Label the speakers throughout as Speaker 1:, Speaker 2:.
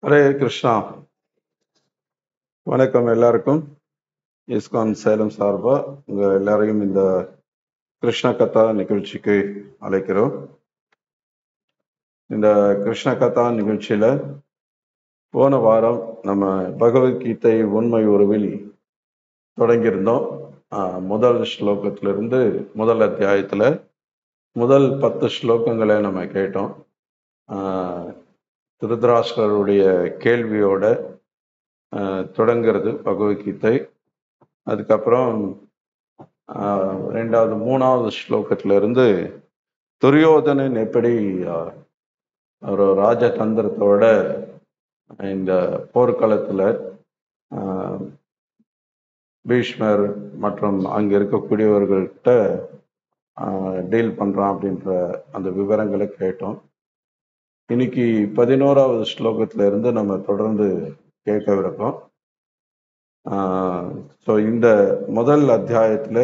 Speaker 1: ஹரே கிருஷ்ணா. வணக்கம் எல்லாருக்கும். இஸ்கான் சேலம் சார்பா உங்க எல்லாரையும் இந்த கிருஷ்ண கதா நிகழ்ச்சிக்கு அழைக்கிறோம். இந்த கிருஷ்ண கதா நிகழ்ச்சியில போன வாரம் நம்ம பகவத்கீதை உண்மை உருவில் தொடங்கியிருந்தோம். முதல் ஸ்லோகத்திலிருந்து முதல் அத்தியாயத்துல முதல் 10 ஸ்லோகங்களை நம்ம கேட்டோம். திருதராஷ்டிரருடைய கேள்வியோட தொடங்கிறது பகவத்கீதை. அதுக்கப்புறம் ரெண்டாவது 3வது ஸ்லோகத்துல இருந்து துரியோதனன் எப்படி ஒரு ராஜதந்திரத்தோட இந்த போர்க்களத்துல பீஷ்மர் மற்றும் அங்க இருக்கக்கூடியவர்கள்கிட்ட டீல் பண்றான் அப்படின்ற அந்த விவரங்களை கேட்டோம். இன்னைக்கு 11வது ஸ்லோகத்துல இருந்து நம்ம தொடர்ந்து கேட்கவிருக்கோம். ஸோ இந்த முதல் அத்தியாயத்துல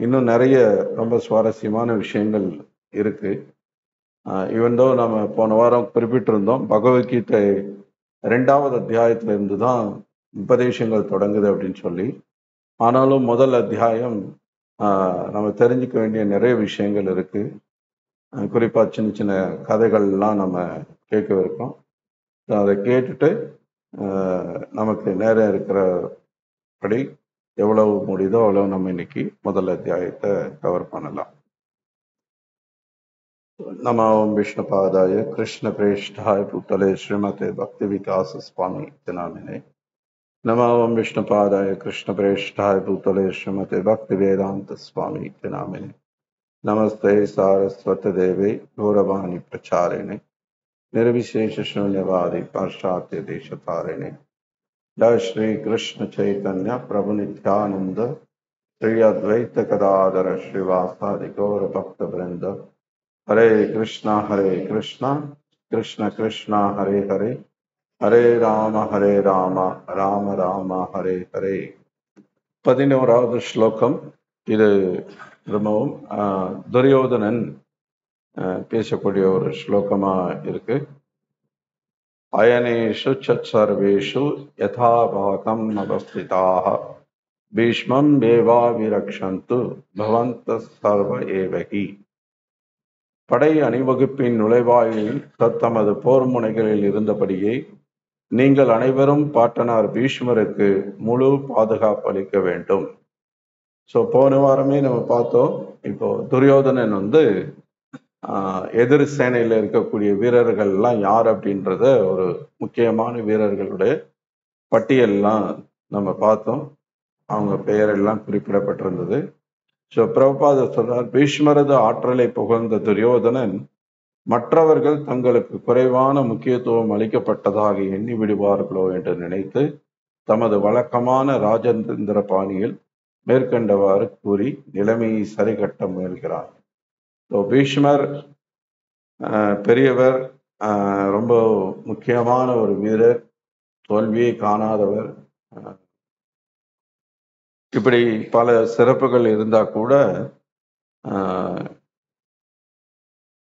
Speaker 1: இன்னும் நிறைய ரொம்ப சுவாரஸ்யமான விஷயங்கள் இருக்கு. இவன்தோ நம்ம போன வாரம் குறிப்பிட்டிருந்தோம், பகவத்கீதை 2வது அத்தியாயத்துல இருந்து தான் உபதேசங்கள் தொடங்குது அப்படின்னு சொல்லி. ஆனாலும் முதல் அத்தியாயம் நம்ம தெரிஞ்சுக்க வேண்டிய நிறைய விஷயங்கள் இருக்கு. குறிப்பா சின்ன சின்ன கதைகள்லாம் நம்ம கேட்கவிருக்கோம். அதை கேட்டுட்டு நமக்கு நேரம் இருக்கிறபடி எவ்வளவு முடியுதோ அவ்வளவு நம்ம இன்னைக்கு முதல் அத்தியாயத்தை கவர் பண்ணலாம். नमो विष्णुपादाय कृष्ण प्रेष्ठाय भूतले श्रीमते भक्ति विकास स्वामी नामिने। नमो विष्णुपादाय कृष्ण प्रेष्ठाय भूतले श्रीमते भक्ति वेदांत स्वामी नामिने। नमस्ते सारस्वती देवे गौरवाणी प्रचारिणे निर्विशेष शून्यवादी पाश्चात्य देशतारिणे। जय श्री कृष्ण चैतन्य प्रभु नित्यानंद श्री अद्वैत गदाधर श्रीवासादि गौर भक्त वृंद। हरे कृष्णा कृष्ण कृष्णा हरे हरे, हरे राम राम राम हरे हरे. 11வது ஸ்லோகம். இது ரொம்பவும் துரியோதனன் பேசக்கூடிய ஒரு ஸ்லோகமா இருக்கு. அயனேஷு சர்வேஷு யதா பாகம் அவஸ்திதாக பீஷ்மம் தேவா விரக்ஷந்து பவந்த சர்வ ஏவகி. படை அணிவகுப்பின் நுழைவாயிலில் தத்தமது போர் முனைகளில் இருந்தபடியே நீங்கள் அனைவரும் பாட்டனார் பீஷ்மருக்கு முழு பாதுகாப்பு அளிக்க வேண்டும். ஸோ போன வாரமே நம்ம பார்த்தோம். இப்போ துரியோதனன் எதிர் சேனையில இருக்கக்கூடிய வீரர்கள்லாம் யார் அப்படின்றத ஒரு முக்கியமான வீரர்களுடைய பட்டியல்லாம் நம்ம பார்த்தோம். அவங்க பெயரெல்லாம் குறிப்பிடப்பட்டிருந்தது. ஸோ பிரபுபாத சொல்றார், பீஷ்மரது ஆற்றலை புகழ்ந்த துரியோதனன் மற்றவர்கள் தங்களுக்கு குறைவான முக்கியத்துவம் அளிக்கப்பட்டதாக எண்ணி விடுவார்களோ என்று நினைத்து தமது வழக்கமான ராஜேந்திர பாணியில் மேற்கண்டவாறு கூறி நிலைமையை சரிகட்ட முயல்கிறார். ஸோ பீஷ்மர் பெரியவர், ரொம்ப முக்கியமான ஒரு வீரர், தோல்வியை காணாதவர், இப்படி பல சிறப்புகள் இருந்தா கூட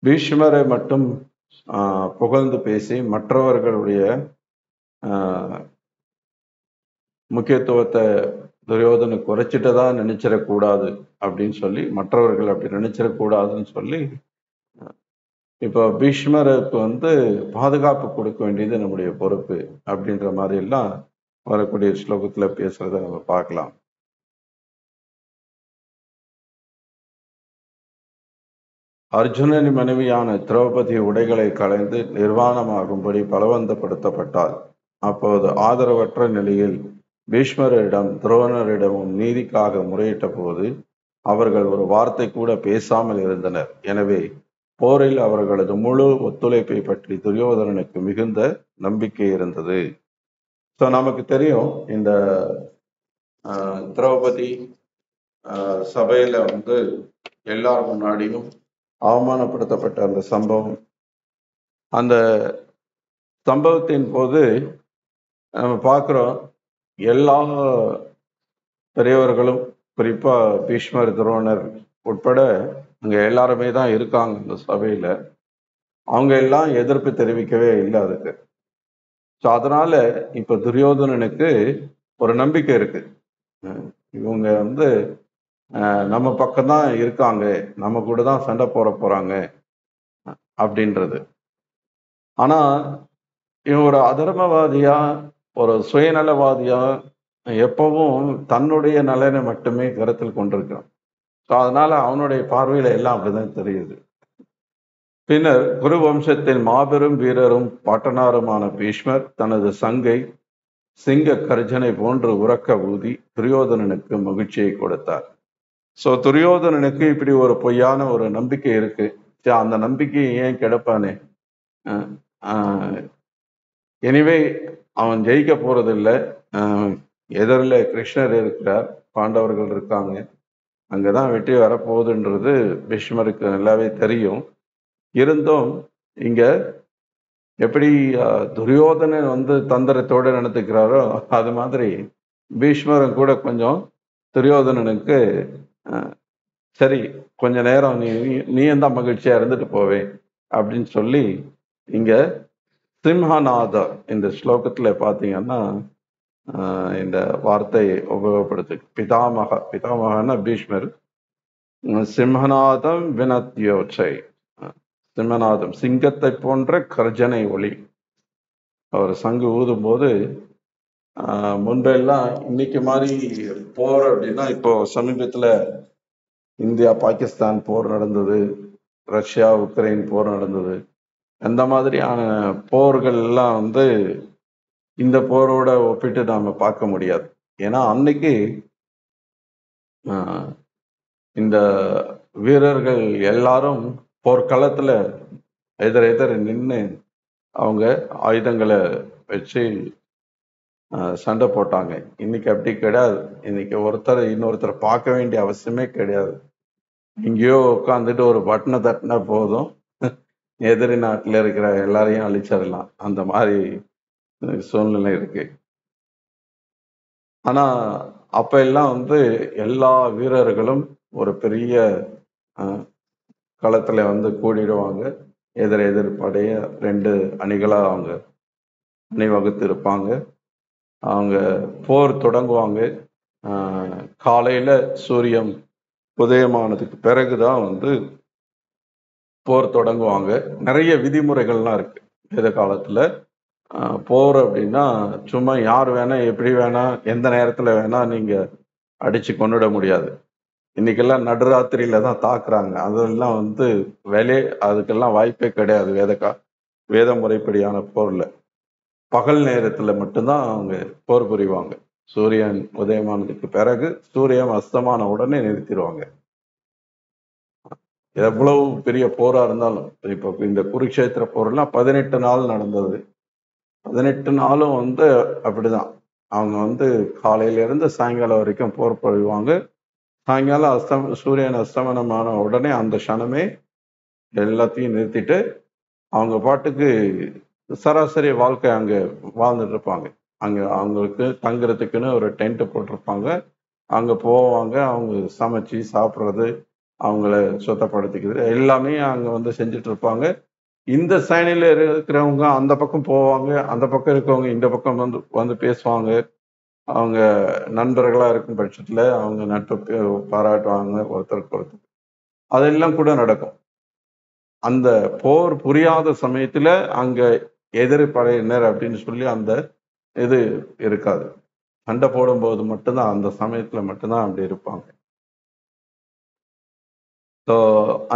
Speaker 1: பீஷ்மரை மட்டும் புகழ்ந்து பேசி மற்றவர்களுடைய முக்கியத்துவத்தை துரியோதனை குறைச்சிட்டதான் நினைச்சிடக்கூடாது அப்படின்னு சொல்லி, மற்றவர்கள் அப்படி நினைச்சிடக்கூடாதுன்னு சொல்லி, இப்போ பீஷ்மருக்கு பாதுகாப்பு கொடுக்க வேண்டியது நம்முடைய பொறுப்பு அப்படின்ற மாதிரி எல்லாம் வரக்கூடிய ஸ்லோகத்துல பேசுறத நம்ம பார்க்கலாம். அர்ஜுனனின் மனைவியான திரௌபதி உடைகளை களைந்து நிர்வாணமாகும்படி பலவந்தப்படுத்தப்பட்டாள். அப்போது ஆதரவற்ற நிலையில் பீஷ்மரிடம் துரோணரிடமும் நீதிக்காக முறையிட்ட போது அவர்கள் ஒரு வார்த்தை கூட பேசாமல் இருந்தனர். எனவே போரில் அவர்களது முழு ஒத்துழைப்பை பற்றி துரியோதனனுக்கு மிகுந்த நம்பிக்கை இருந்தது. ஸோ நமக்கு தெரியும், இந்த திரௌபதி சபையில எல்லார் முன்னாடியும் அவமானப்படுத்தப்பட்ட அந்த சம்பவம், அந்த சம்பவத்தின் போது நம்ம பார்க்கிறோம், எல்லா பெரியவர்களும் குறிப்பா பீஷ்மர் துரோணர் உட்பட அங்க எல்லாருமே தான் இருக்காங்க இந்த சபையில. அவங்க எல்லாம் எதிர்ப்பு தெரிவிக்கவே இல்லை அதுக்கு. ஸோ அதனால இப்ப துரியோதனனுக்கு ஒரு நம்பிக்கை இருக்கு. இவங்க வந்து நம்ம பக்கம்தான் இருக்காங்க, நம்ம கூட தான் சண்டை போறாங்க அப்படின்றது. ஆனா இவன் ஒரு அதர்மவாதியா, ஒரு சுயநலவாதியா, எப்பவும் தன்னுடைய நலனை மட்டுமே கருத்தில் கொண்டிருக்கான். ஸோ அதனால அவனுடைய பார்வையில எல்லாம் அப்படிதான் தெரியுது. பின்னர் குரு வம்சத்தின் மாபெரும் வீரரும் பாட்டனாருமான பீஷ்மர் தனது சங்கை சிங்க கர்ஜனை போன்று உறக்க ஊதி துரியோதனனுக்கு மகிழ்ச்சியை கொடுத்தார். ஸோ துரியோதனனுக்கு இப்படி ஒரு பொய்யான ஒரு நம்பிக்கை இருக்கு. அந்த நம்பிக்கையை ஏன் கெடுப்பானே? எனிவே அவன் ஜெயிக்க போறது இல்லை. எதிரில் கிருஷ்ணர் இருக்கிறார், பாண்டவர்கள் இருக்காங்க, அங்கதான் வெற்றி வரப்போகுதுன்றது பீஷ்மருக்கு நல்லாவே தெரியும். இருந்தும் இங்க எப்படி துரியோதனன் வந்து தந்திரத்தோடு நடத்துக்கிறாரோ அது மாதிரி பீஷ்மரும் கூட கொஞ்சம் துரியோதனனுக்கு சரி கொஞ்ச நேரம் நீ தான் மகிழ்ச்சியா இருந்துட்டு போவே அப்படின்னு சொல்லி இங்க சிம்ஹநாதர் இந்த ஸ்லோகத்துல பாத்தீங்கன்னா இந்த வார்த்தையை உபயோகப்படுத்து. பிதாமகன்னா பீஷ்மர். சிம்ஹநாதம் வினத்யோச்சை, சிம்மநாதம் சிங்கத்தை போன்ற கர்ஜனை ஒளி. அவர் சங்கு ஊதும் போது முன்பெல்லாம் இன்னைக்கு மாதிரி போர் அப்படின்னா, இப்போ சமீபத்துல இந்தியா பாகிஸ்தான் போர் நடந்தது, ரஷ்யா உக்ரைன் போர் நடந்தது. அந்த மாதிரியான போர்கள் எல்லாம் வந்து இந்த போரோட ஒப்பிட்டு நாம பார்க்க முடியாது. ஏன்னா அன்னைக்கு இந்த வீரர்கள் எல்லாரும் போர்க்களத்துல எதிர நின்று அவங்க ஆயுதங்களை வச்சு சண்டை போட்டாங்க. இன்னைக்கு அப்படி கிடையாது. இன்னைக்கு ஒருத்தர் இன்னொருத்தரை பார்க்க வேண்டிய அவசியமே கிடையாது. எங்கேயோ உட்காந்துட்டு ஒரு பட்டனை தட்டினா போதும், எதிரி நாட்டில் இருக்கிற எல்லாரையும் அழிச்சிடலாம். அந்த மாதிரி சூழ்நிலை இருக்கு. ஆனா அப்ப எல்லாம் வந்து எல்லா வீரர்களும் ஒரு பெரிய களத்துல வந்து கூடிடுவாங்க. எதிர்படைய 2 அணிகளா அவங்க அணிவகுத்து இருப்பாங்க. அவங்க போர் தொடங்குவாங்க. காலையில சூரியன் உதயமானதுக்கு பிறகுதான் வந்து போர் தொடங்குவாங்க. நிறைய விதிமுறைகள்லாம் இருக்கு வேத காலத்துல. போர் அப்படின்னா சும்மா யார் வேணா எப்படி வேணா எந்த நேரத்துல வேணா நீங்க அடிச்சு கொண்டுட முடியாது. இன்னைக்கெல்லாம் நடுராத்திரியில தான் தாக்குறாங்க. அதெல்லாம் வந்து அதுக்கெல்லாம் வாய்ப்பே கிடையாது. வேத முறைப்படியான போர்ல பகல் நேரத்துல மட்டும்தான் அவங்க போர் புரிவாங்க. சூரியன் உதயமானதுக்கு பிறகு சூரியன் அஸ்தமான உடனே நிறுத்திடுவாங்க. எவ்வளவு பெரிய போரா இருந்தாலும், இப்போ இந்த குருக்ஷேத்திர போர்லாம் 18 நாள் நடந்தது. 18 நாளும் வந்து அப்படிதான். அவங்க வந்து காலையில இருந்து சாயங்காலம் வரைக்கும் போர் புரிவாங்க. சாயங்காலம் சூரியன் அஸ்தமனமான உடனே அந்த க்ஷணமே எல்லாத்தையும் நிறுத்திட்டு அவங்க பாட்டுக்கு சராசரி வாழ்க்கை அங்க வாழ்ந்துட்டு இருப்பாங்க. அங்க அவங்களுக்கு தங்குறதுக்குன்னு ஒரு டென்ட் போட்டிருப்பாங்க. அங்க போவாங்க, அவங்க சமைச்சு சாப்பிட்றது, அவங்கள சுத்தப்படுத்திக்கிறது எல்லாமே அங்க வந்து செஞ்சுட்டு இருப்பாங்க. இந்த சைனில இருக்கிறவங்க அந்த பக்கம் போவாங்க, அந்த பக்கம் இருக்கவங்க இந்த பக்கம் வந்து வந்து பேசுவாங்க. அவங்க நண்பர்களா இருக்கும் பட்சத்துல அவங்க நட்பு பாராட்டுவாங்க ஒருத்தருக்கு ஒருத்தர். அதெல்லாம் கூட நடக்கும். அந்த போர் புரியாத சமயத்துல அங்க எதிர்படையினர் அப்படின்னு சொல்லி அந்த இது இருக்காது. சண்டை போடும்போது மட்டும்தான், அந்த சமயத்துல மட்டும்தான் அப்படி இருப்பாங்க. ஸோ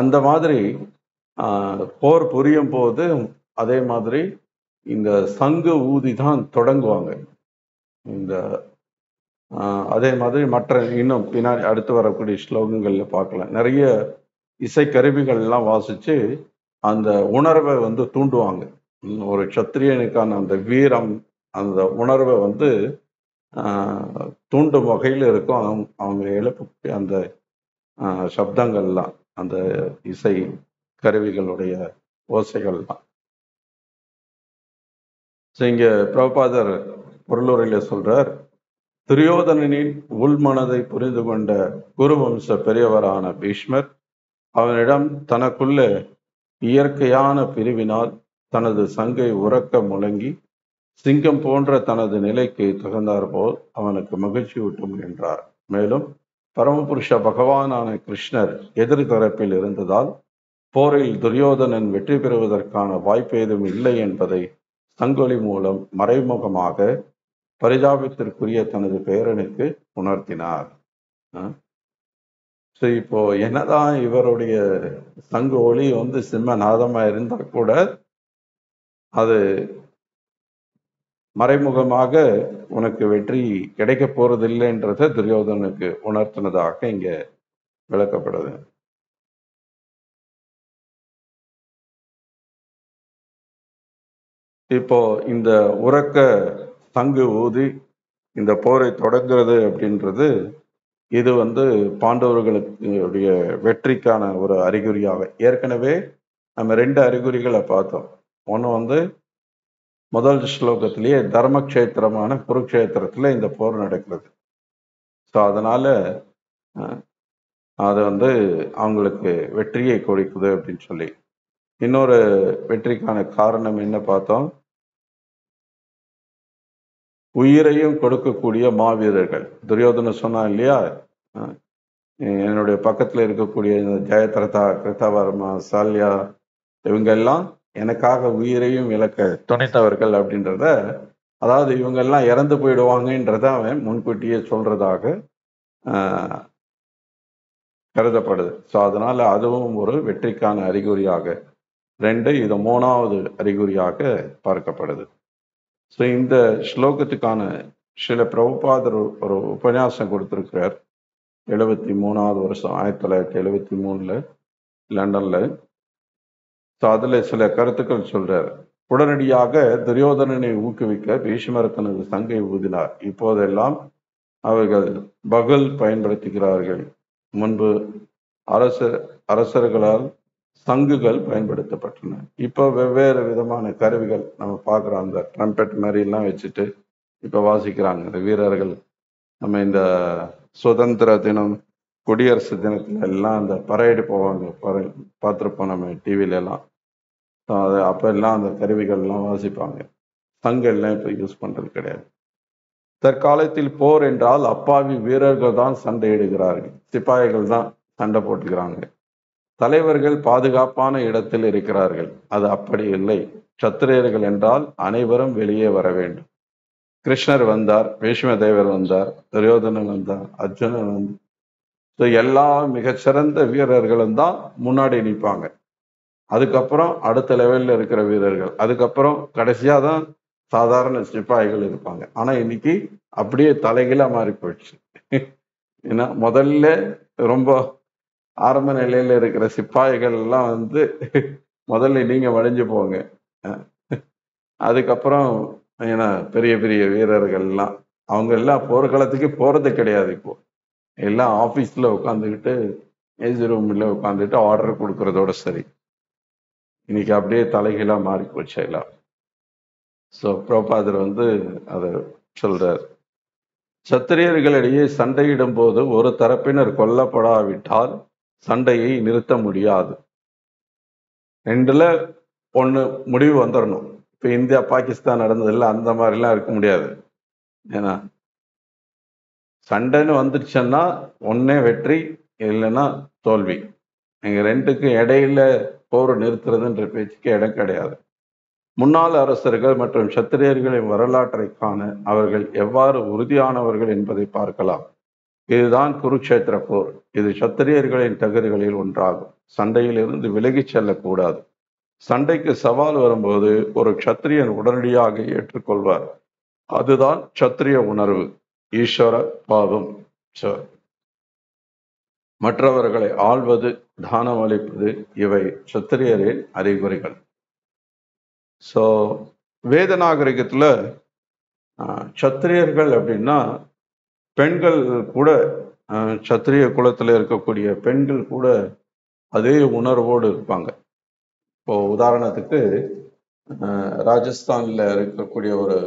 Speaker 1: அந்த மாதிரி போர் புரியும் போது அதே மாதிரி இந்த சங்கு ஊதி தான் தொடங்குவாங்க. இந்த அதே மாதிரி மற்ற இன்னும் பின்னாடி அடுத்து வரக்கூடிய ஸ்லோகங்கள்ல பார்க்கலாம். நிறைய இசைக்கருவிகள் எல்லாம் வாசிச்சு அந்த உணர்வை வந்து தூண்டுவாங்க. ஒரு சத்திரியனுக்கான அந்த வீரம், அந்த உணர்வை வந்து தூண்டும் வகையில் இருக்கும் அவங்க எழுப்பக்கூடிய அந்த சப்தங்கள்லாம், அந்த இசை கருவிகளுடைய ஓசைகள்லாம். இங்க பிரபாதர் பொருளுரையில சொல்றார், துரியோதனனின் உள்மனதை புரிந்து கொண்ட குருவம்ச பெரியவரான பீஷ்மர் அவனிடம் தனக்குள்ள இயற்கையான பிரிவினால் தனது சங்கை உறக்க முழங்கி சிங்கம் போன்ற தனது நிலைக்கு தகுந்தார் போல் அவனுக்கு மகிழ்ச்சி ஊட்டும் என்றார். மேலும் பரமபுருஷ பகவானான கிருஷ்ணர் எதிர் தரப்பில் இருந்ததால் போரில் துரியோதனன் வெற்றி பெறுவதற்கான வாய்ப்பு ஏதும் இல்லை என்பதை சங்கொலி மூலம் மறைமுகமாக பரிதாபத்திற்குரிய தனது பேரனுக்கு உணர்த்தினார். இப்போ என்னதான் இவருடைய சங்கு ஒளி சிம்ம நாதமா இருந்தா கூட அது மறைமுகமாக உனக்கு வெற்றி கிடைக்க போறதில்லைன்றத துரியோதனுக்கு உணர்த்தினதாக இங்க விளக்கப்படுது. இப்போ இந்த உறக்க சங்கு ஊதி இந்த போரை தொடங்குறது அப்படின்றது இது பாண்டவர்களுடைய வெற்றிக்கான ஒரு அறிகுறியாக, ஏற்கனவே நம்ம 2 அறிகுறிகளை பார்த்தோம். ஒன்று முதல் ஸ்லோகத்திலேயே தர்மக்ஷேத்திரமான குருக்ஷேத்திரத்துல இந்த போர் நடக்கிறது. ஸோ அதனால அது அவங்களுக்கு வெற்றியை கொடுக்குது அப்படின்னு சொல்லி. இன்னொரு வெற்றிக்கான காரணம் என்ன பார்த்தோம்? உயிரையும் கொடுக்கக்கூடிய மாவீரர்கள். துரியோதன சொன்னா இல்லையா, என்னுடைய பக்கத்துல இருக்கக்கூடிய ஜெயத்ரதா, கிருத்தவர்மா, சால்யா இவங்க எல்லாம் எனக்காக உயிரையும் இழக்க துணைத்தவர்கள் அப்படின்றத, அதாவது இவங்க எல்லாம் இறந்து போயிடுவாங்கன்றத அவன் முன்கூட்டியே சொல்றதாக கருதப்படுது. ஸோ அதனால அதுவும் ஒரு வெற்றிக்கான அறிகுறியாக, 2 இது 3வது அறிகுறியாக பார்க்கப்படுது. ஸோ இந்த ஸ்லோகத்துக்கான சில பிரபுபாதர் ஒரு உபன்யாசம் கொடுத்திருக்கிறார் 73வது வருஷம் 1973 லண்டன்ல. ஸோ அதுல சில கருத்துக்கள் சொல்றார். உடனடியாக துரியோதனனை ஊக்குவிக்க பீஷ்மர் தனது சங்கை ஊதினார். இப்போதெல்லாம் அவர்கள் பகல் பயன்படுத்துகிறார்கள். முன்பு அரசர்களால் சங்குகள் பயன்படுத்தப்பட்டன. இப்போ வெவ்வேறு விதமான கருவிகள் நம்ம பார்க்குறோம். அந்த ட்ரம்பெட் மாதிரி எல்லாம் வச்சுட்டு இப்போ வாசிக்கிறாங்க இந்த வீரர்கள். நம்ம இந்த சுதந்திர தினம், குடியரசு தினத்துல எல்லாம் அந்த பரேடு போவாங்க, பார்த்துருப்போம் நம்ம டிவில எல்லாம். அது அப்ப எல்லாம் அந்த கருவிகள்லாம் வாசிப்பாங்க. சங்கெல்லாம் இப்போ யூஸ் பண்றது கிடையாது. தற்காலத்தில் போர் என்றால் அப்பாவி வீரர்கள் தான் சண்டையிடுகிறார்கள், சிப்பாய்கள் தான் சண்டை போட்டுக்கிறாங்க. தலைவர்கள் பாதுகாப்பான இடத்தில் இருக்கிறார்கள். அது அப்படி இல்லை. சத்திரியர்கள் என்றால் அனைவரும் வெளியே வர வேண்டும். கிருஷ்ணர் வந்தார், பீஷ்மதேவர் வந்தார், துரியோதனன் வந்தார், அர்ஜுனன் வந்தார். எல்லா மிகச்சிறந்த வீரர்களும் தான் முன்னாடி நிற்பாங்க. அதுக்கப்புறம் அடுத்த லெவல்ல இருக்கிற வீரர்கள், அதுக்கப்புறம் கடைசியா தான் சாதாரண சிப்பாய்கள் இருப்பாங்க. ஆனா இன்னைக்கு அப்படியே தலைகீழா மாறி போயிடுச்சு. ஏன்னா முதல்ல ரொம்ப ஆரம்ப நிலையில இருக்கிற சிப்பாய்கள் எல்லாம் முதல்ல நீங்க வளைஞ்சு போங்க, அதுக்கப்புறம் ஏன்னா பெரிய பெரிய வீரர்கள் எல்லாம் அவங்க எல்லாம் போர்க்களத்துக்கு போறது கிடையாது. இப்போ எல்லாம் ஆபீஸ்ல உட்காந்துக்கிட்டு ஏசி ரூம்ல உட்காந்துட்டு ஆர்டர் கொடுக்கறதோட சரி. இன்னைக்கு அப்படியே தலைகீழா மாறி போச்சு எல்லாம். ஸோ பிரபாதர் அதை சொல்றார். சத்திரியர்களிடையே சண்டையிடும் போது ஒரு தரப்பினர் கொல்லப்படாவிட்டால் சண்டையை நிறுத்த முடியாது. 2ல 1 முடிவு வந்துடணும். இப்ப இந்தியா பாகிஸ்தான் நடந்ததில்ல, அந்த மாதிரிலாம் இருக்க முடியாது. ஏன்னா சண்டைன்னு வந்துடுச்சுன்னா ஒன்னே வெற்றி, இல்லைன்னா தோல்வி. எங்க 2க்கும் இடையில போர் நிறுத்துறதுன்ற பேச்சுக்கு இடம் கிடையாது. முன்னாள் அரசர்கள் மற்றும் சத்திரியர்களின் வரலாற்றை காண அவர்கள் எவ்வாறு உறுதியானவர்கள் என்பதை பார்க்கலாம். இதுதான் குருக்ஷேத்திர போர். இது சத்திரியர்களின் தகுதிகளில் ஒன்றாகும். சண்டையில் இருந்து விலகி செல்லக்கூடாது. சண்டைக்கு சவால் வரும்போது ஒரு சத்திரியன் உடனடியாக ஏற்றுக்கொள்வார். அதுதான் சத்திரிய உணர்வு, ஈஸ்வர பாவம். மற்றவர்களை ஆள்வது, தானம் அளிப்பது, இவை சத்திரியரின் அறிகுறிகள். ஸோ வேத நாகரிகத்துல சத்திரியர்கள் அப்படின்னா பெண்கள் கூட, சத்திரிய குலத்துல இருக்கக்கூடிய பெண்கள் கூட அதே உணர்வோடு இருப்பாங்க. இப்போ உதாரணத்துக்கு ராஜஸ்தான்ல இருக்கக்கூடிய ஒரு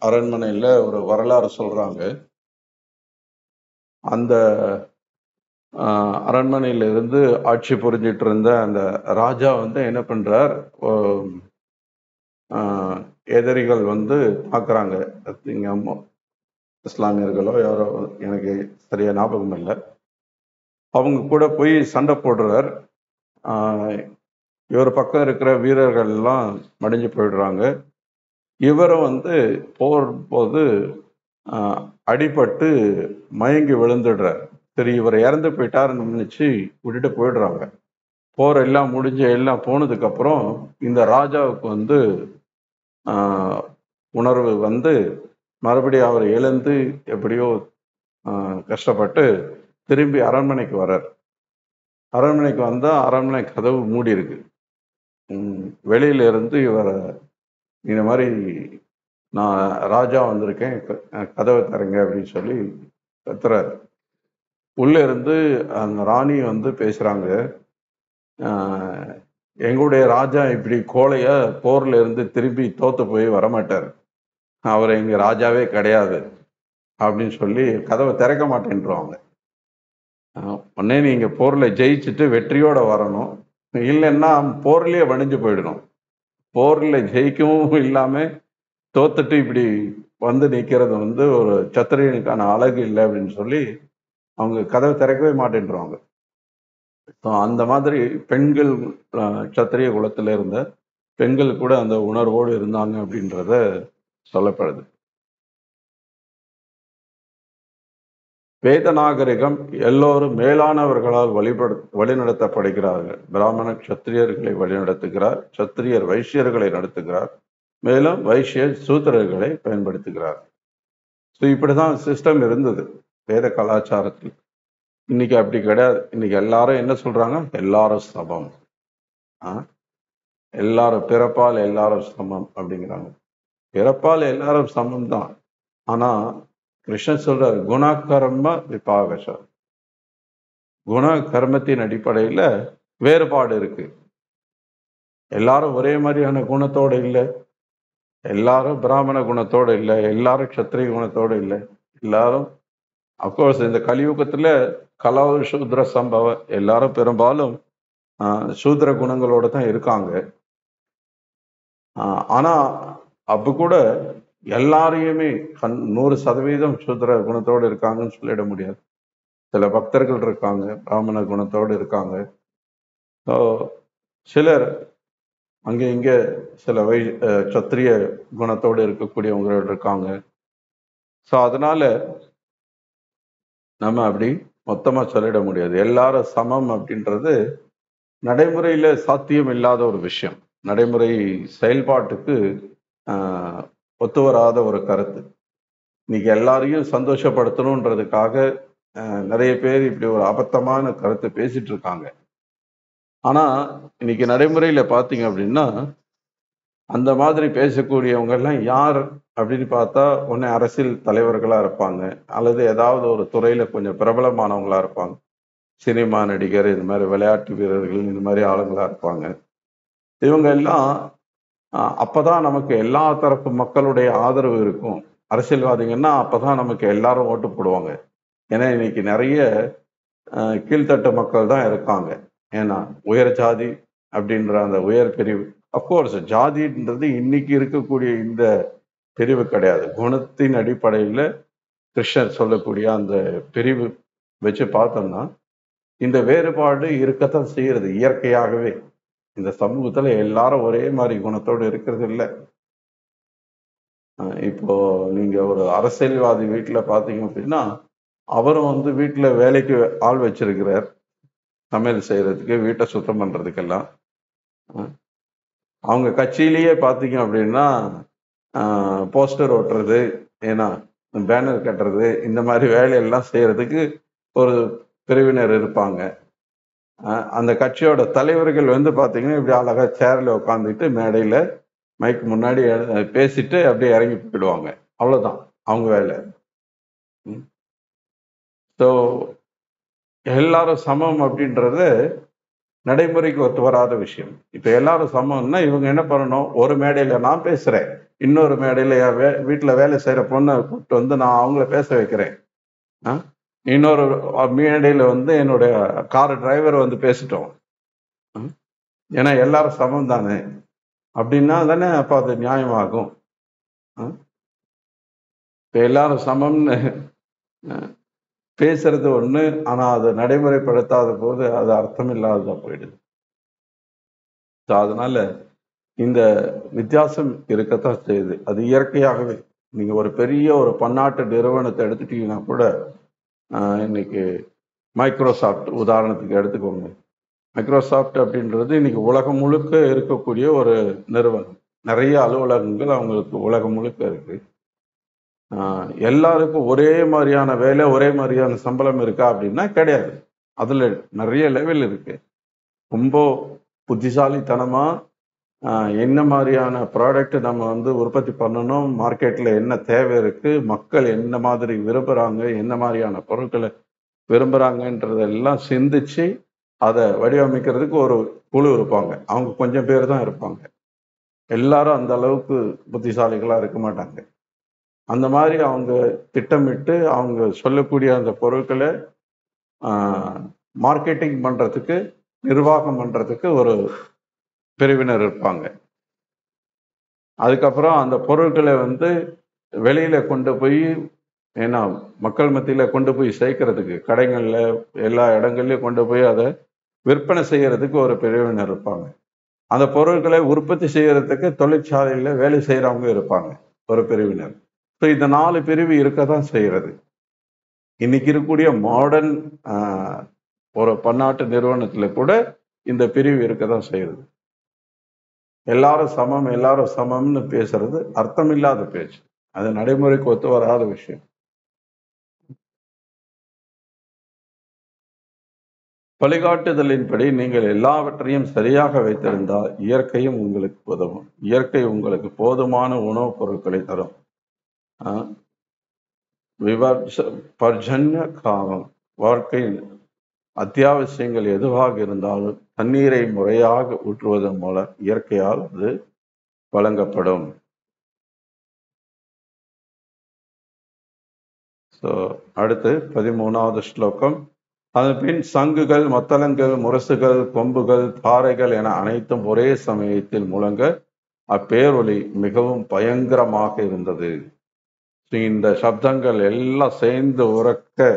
Speaker 1: அரண்மனையில ஒரு வரலாறு சொல்றாங்க. அந்த அரண்மனையில இருந்து ஆட்சி புரிஞ்சிட்டு இருந்த அந்த ராஜா என்ன பண்றார், எதிரிகள் வந்து தாக்குறாங்க. இங்க இஸ்லாமியர்களோ யாரோ, எனக்கு சரியா ஞாபகம் இல்லை. அவங்க கூட போய் சண்டை போடுறார். இவர் பக்கம் இருக்கிற வீரர்கள் எல்லாம் மடிஞ்சு போயிடுறாங்க. இவரும் வந்து போர் போது அடிபட்டு மயங்கி விழுந்துடுறார். சரி, இவர் இறந்து போயிட்டாருன்னு நினைச்சு விட்டுட்டு போயிடுறாங்க. போர் எல்லாம் முடிஞ்சு எல்லாம் போனதுக்கு அப்புறம் இந்த ராஜாவுக்கு வந்து உணர்வு வந்து மறுபடியும் அவர் எழுந்து எப்படியோ கஷ்டப்பட்டு திரும்பி அரண்மனைக்கு வர்றார். அரண்மனைக்கு வந்தா அரண்மனை கதவு மூடி இருக்கு. வெளியில இருந்து இவரை இந்த மாதிரி, நான் ராஜா வந்திருக்கேன், கதவை தரங்க அப்படின்னு சொல்லி கத்துறாரு. உள்ள இருந்து அந்த ராணி வந்து பேசுறாங்க, எங்களுடைய ராஜா இப்படி கோழைய போர்ல இருந்து திரும்பி தோத்து போய் வரமாட்டார், அவர் எங்க ராஜாவே கிடையாது அப்படின்னு சொல்லி கதவை திறக்க மாட்டேன்றாங்க. உடனே நீங்க போர்ல ஜெயிச்சுட்டு வெற்றியோட வரணும், இல்லைன்னா போர்லயே வணிஞ்சு போயிடணும். போர்ல ஜெயிக்கவும் இல்லாம தோத்துட்டு இப்படி வந்து நிக்கிறது வந்து ஒரு சத்திரியனுக்கான அழகு இல்லை அப்படின்னு சொல்லி அவங்க கதவை திறக்கவே மாட்டேன்றாங்க. அந்த மாதிரி பெண்கள், சத்திரிய குலத்துல இருந்த பெண்கள் கூட அந்த உணர்வோடு இருந்தாங்க அப்படின்றத சொல்லப்படுது. வேத நாகரிகம் எல்லோரும் மேலானவர்களால் வழிநடத்தப்படுகிறார்கள். பிராமண சத்திரியர்களை வழிநடத்துகிறார், சத்திரியர் வைசியர்களை நடத்துகிறார், மேலும் வைசியர் சூத்திரர்களை பயன்படுத்துகிறார். இப்படிதான் சிஸ்டம் இருந்தது வேத கலாச்சாரத்தில். இன்னைக்கு அப்படி கிடையாது. இன்னைக்கு எல்லாரும் என்ன சொல்றாங்க, எல்லாரும் சமம், எல்லாரும் பிறப்பால் எல்லாரும் சமம் அப்படிங்கிறாங்க. பிறப்பால் எல்லாரும் சமம் தான். ஆனா கிருஷ்ணன் சொல்றாரு, குணகர்ம விபாகச, குண கர்மத்தின் அடிப்படையில வேறுபாடு இருக்கு. எல்லாரும் ஒரே மாதிரியான குணத்தோடு இல்லை, எல்லாரும் பிராமண குணத்தோடு இல்லை, எல்லாரும் கத்திரிய குணத்தோடு இல்லை, எல்லாரும் அப்கோர்ஸ் இந்த கலியுகத்துல கலவு சூத்ர சம்பவம், எல்லாரும் பெரும்பாலும் சூத்ர குணங்களோட தான் இருக்காங்க. ஆனா அப்ப கூட எல்லாரையுமே 100% சூத்ர குணத்தோடு இருக்காங்கன்னு சொல்லிட முடியாது. சில பக்தர்கள் இருக்காங்க பிராமண குணத்தோடு இருக்காங்க. சிலர் அங்கே இங்கே சில சத்திரிய குணத்தோடு இருக்கக்கூடியவங்க இருக்காங்க. ஸோ அதனால நம்ம அப்படி மொத்தமா சொல்லிட முடியாது. எல்லாரும் சமம் அப்படின்றது நடைமுறையில சாத்தியம் இல்லாத ஒரு விஷயம், நடைமுறை செயல்பாட்டுக்கு ஒத்து வராத ஒரு கருத்து. இன்னைக்கு எல்லாரையும் சந்தோஷப்படுத்தணுன்றதுக்காக நிறைய பேர் இப்படி ஒரு அபத்தமான கருத்தை பேசிட்டு இருக்காங்க. ஆனா இன்னைக்கு நடைமுறையில பாத்தீங்க அப்படின்னா அந்த மாதிரி பேசக்கூடியவங்க எல்லாம் யார் அப்படின்னு பார்த்தா, ஒன்னு அரசியல் தலைவர்களா இருப்பாங்க, அல்லது ஏதாவது ஒரு துறையில கொஞ்சம் பிரபலமானவங்களா இருப்பாங்க, சினிமா நடிகர், இந்த மாதிரி விளையாட்டு வீரர்கள், இந்த மாதிரி ஆளுங்களா இருப்பாங்க. இவங்க எல்லாம் அப்பதான் நமக்கு எல்லா தரப்பு மக்களுடைய ஆதரவு இருக்கும். அரசியல்வாதிங்கன்னா அப்பதான் நமக்கு எல்லாரும் ஓட்டு போடுவாங்க. ஏன்னா இன்னைக்கு நிறைய கீழ்த்தட்டு மக்கள் தான் இருக்காங்க. ஏன்னா உயர் ஜாதி அப்படின்ற அந்த உயர் பிரிவு, அப்கோர்ஸ் ஜாதின்றது இன்னைக்கு இருக்கக்கூடிய இந்த பிரிவு கிடையாது. குணத்தின் அடிப்படையில் கிருஷ்ணர் சொல்லக்கூடிய அந்த பிரிவு வச்சு பார்த்தோம்னா இந்த வேறுபாடு இருக்கத்தான் செய்யறது இயற்கையாகவே. இந்த சமூகத்துல எல்லாரும் ஒரே மாதிரி குணத்தோடு இருக்கிறது இல்லை. இப்போ நீங்க ஒரு அரசியல்வாதி வீட்டுல பாத்தீங்க அப்படின்னா, அவரும் வந்து வீட்டுல வேலைக்கு ஆள் வச்சிருக்கிறார், சமையல் செய்யறதுக்கு, வீட்டை சுத்தம் பண்றதுக்கெல்லாம். அவங்க கட்சியிலேயே பாத்தீங்க அப்படின்னா போஸ்டர் ஓட்டுறது, ஏன்னா பேனர் கட்டுறது, இந்த மாதிரி வேலையெல்லாம் செய்யறதுக்கு ஒரு பிரிவினர் இருப்பாங்க. அந்த கட்சியோட தலைவர்கள் வந்து பாத்தீங்கன்னா இப்படி அழகா சேர்ல உட்காந்துட்டு மேடையில மைக் முன்னாடி பேசிட்டு அப்படியே இறங்கி போயிடுவாங்க. அவ்வளவுதான் அவங்க வேலை. ஸோ எல்லாரும் சமம் அப்படின்றது நடைமுறைக்கு ஒத்து வராத விஷயம். இப்ப எல்லாரும் சமம்னா இவங்க என்ன பண்ணணும், ஒரு மேடையில நான் பேசுறேன், இன்னொரு மேடையில வீட்டுல வேலை செய்யற பொண்ணை கூப்பிட்டு வந்து நான் அவங்கள பேச வைக்கிறேன், இன்னொரு மேடையில வந்து என்னுடைய கார் டிரைவர் வந்து பேசிட்டோம். ஏன்னா எல்லாரும் சமம் தானே. அப்படின்னா தானே அப்ப அது நியாயமாகும். இப்ப எல்லாரும் சமம்னு பேசுறது ஒண்ணு, ஆனா அதை நடைமுறைப்படுத்தாத போது அது அர்த்தம் இல்லாததா போயிடுது. அதனால இந்த வித்தியாசம் இருக்கத்தான் செய்யுது. அது இயற்கையாகவே. நீங்க ஒரு பெரிய ஒரு பன்னாட்டு நிறுவனத்தை எடுத்துட்டீங்கன்னா கூட இன்னைக்கு மைக்ரோசாஃப்ட் உதாரணத்துக்கு எடுத்துக்கோங்க. மைக்ரோசாஃப்ட் அப்படின்றது இன்னைக்கு உலகம் முழுக்க இருக்கக்கூடிய ஒரு நிறுவனம். நிறைய அலுவலகங்கள் அவங்களுக்கு உலகம் முழுக்க இருக்கு. எல்லாருக்கும் ஒரே மாதிரியான வேலை, ஒரே மாதிரியான சம்பளம் இருக்கா அப்படின்னா கிடையாது. அதுல நிறைய லெவல் இருக்கு. ரொம்ப புத்திசாலித்தனமா என்ன மாதிரியான ப்ராடக்ட் நம்ம வந்து உற்பத்தி பண்ணணும், மார்க்கெட்ல என்ன தேவை இருக்கு, மக்கள் என்ன மாதிரி விரும்புறாங்க, என்ன மாதிரியான பொருட்களை விரும்புறாங்கன்றதெல்லாம் சிந்திச்சு அதை வடிவமைக்கிறதுக்கு ஒரு குழு இருப்பாங்க. அவங்க கொஞ்சம் பேர் தான் இருப்பாங்க. எல்லாரும் அந்த அளவுக்கு புத்திசாலிகளா இருக்க மாட்டாங்க. அந்த மாதிரி அவங்க திட்டமிட்டு அவங்க சொல்லக்கூடிய அந்த பொருட்களை மார்க்கெட்டிங் பண்றதுக்கு, நிர்வாகம் பண்றதுக்கு ஒரு பிரிவினர் இருப்பாங்க. அதுக்கப்புறம் அந்த பொருட்களை வந்து வெளியில கொண்டு போய், ஏன்னா மக்கள் மத்தியில கொண்டு போய் சேர்க்கறதுக்கு, கடைகள்ல எல்லா இடங்கள்லயும் கொண்டு போய் அதை விற்பனை செய்யறதுக்கு ஒரு பிரிவினர் இருப்பாங்க. அந்த பொருட்களை உற்பத்தி செய்யறதுக்கு தொழிற்சாலையில வேலை செய்யறவங்க இருப்பாங்க, ஒரு பிரிவினர். ஸோ இந்த 4 பிரிவு இருக்கதான் செய்யறது. இன்னைக்கு இருக்கக்கூடிய மாடர்ன் ஒரு பன்னாட்டு நிறுவனத்துல கூட இந்த பிரிவு இருக்கதான் செய்யறது. எல்லாரும் சமம், எல்லாரும் சமம்னு பேசுறது அர்த்தமில்லாத பேச்சு. அது நடைமுறைக்கு ஒத்து வராத விஷயம். வழிகாட்டுதலின்படி நீங்கள் எல்லாவற்றையும் சரியாக வைத்திருந்தால் இயற்கையும் உங்களுக்கு உதவும். இயற்கை உங்களுக்கு போதுமான உணவுப் பொருட்களை தரும். பர்ஜன்ய காலம், வாழ்க்கையில் அத்தியாவசியங்கள் எதுவாக இருந்தாலும் தண்ணீரை முறையாக ஊற்றுவதன் மூலம் இயற்கையால் அது வழங்கப்படும். அடுத்து 13வது ஸ்லோகம். அதன் பின் சங்குகள், மத்தளங்கள், முரசுகள், கொம்புகள், தாரைகள் என அனைத்தும் ஒரே சமயத்தில் முழங்க அப்பேரொலி மிகவும் பயங்கரமாக இருந்தது. இந்த சப்தங்கள் எல்லாம் சேர்ந்து உறக்க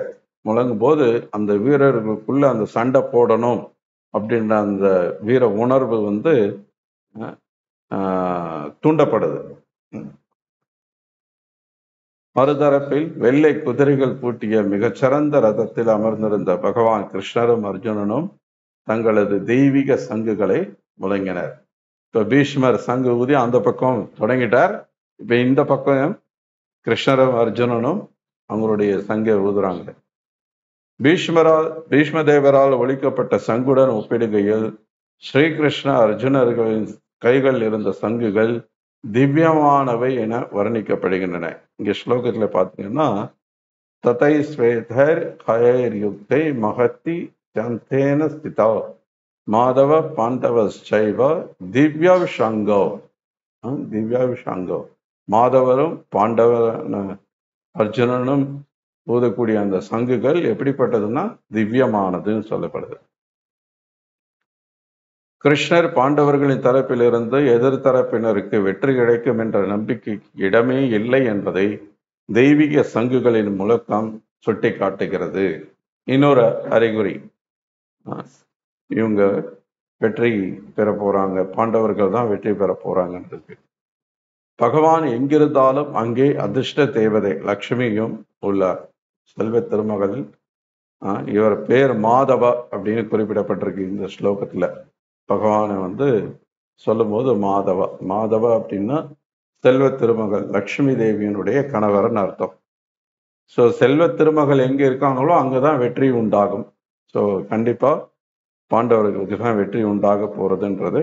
Speaker 1: முழங்கும் போது அந்த வீரர்களுக்குள்ள அந்த சண்டை போடணும் அப்படின்ற அந்த வீர உணர்வு வந்து தூண்டப்படுது. மறுதரப்பில் வெள்ளை குதிரைகள் பூட்டிய மிகச்சிறந்த ரதத்தில் அமர்ந்திருந்த பகவான் கிருஷ்ணரும் அர்ஜுனனும் தங்களது தெய்வீக சங்குகளை முழங்கினர். இப்ப பீஷ்மர் சங்கு ஊதி அந்த பக்கம் தொடங்கிட்டார். இப்ப இந்த பக்கம் கிருஷ்ணரும் அர்ஜுனனும் அவங்களுடைய சங்கை ஊதுறாங்க. பீஷ்ம தேவரால் ஒழிக்கப்பட்ட சங்குடன் ஒப்பிடுகையில் ஸ்ரீகிருஷ்ண அர்ஜுனர்களின் கைகள் இருந்த சங்குகள் திவ்யமானவை என வர்ணிக்கப்படுகின்றன. இங்க ஸ்லோகத்துல பாத்தீங்கன்னா, ததை ஸ்வேதர் கயர் யுக்தை மகத்தி ஜந்தேன ஸ்திதா மாதவ பாண்டவஸ்சைவ திவ்யாவிஷங்கோ. திவ்யாவிஷங்கோ, மாதவரும் பாண்டவ அர்ஜுனனும் ஊதக்கூடிய அந்த சங்குகள் எப்படிப்பட்டதுன்னா திவ்யமானதுன்னு சொல்லப்படுது. கிருஷ்ணர் பாண்டவர்களின் தரப்பிலிருந்து எதிர்த்தரப்பினருக்கு வெற்றி கிடைக்கும் என்ற நம்பிக்கைக்கு இடமே இல்லை என்பதை தெய்வீக சங்குகளின் முழக்கம் சுட்டி காட்டுகிறது. இன்னொரு அறிகுறி, இவங்க வெற்றி பெற போறாங்க, பாண்டவர்கள் தான் வெற்றி பெற போறாங்கன்றது. பகவான் எங்கிருந்தாலும் அங்கே அதிர்ஷ்ட தேவதை லக்ஷ்மியும் உள்ளார். செல்வ திருமகள், இவர் பேர் மாதவ அப்படின்னு குறிப்பிடப்பட்டிருக்கு இந்த ஸ்லோகத்துல. பகவானை வந்து சொல்லும் போது மாதவ அப்படின்னா செல்வ திருமகள் லக்ஷ்மி தேவியனுடைய கணவர்னு அர்த்தம். ஸோ செல்வ திருமகள் எங்க இருக்காங்களோ அங்கதான் வெற்றி உண்டாகும். ஸோ கண்டிப்பா பாண்டவர்களுக்கு தான் வெற்றி உண்டாக போறதுன்றது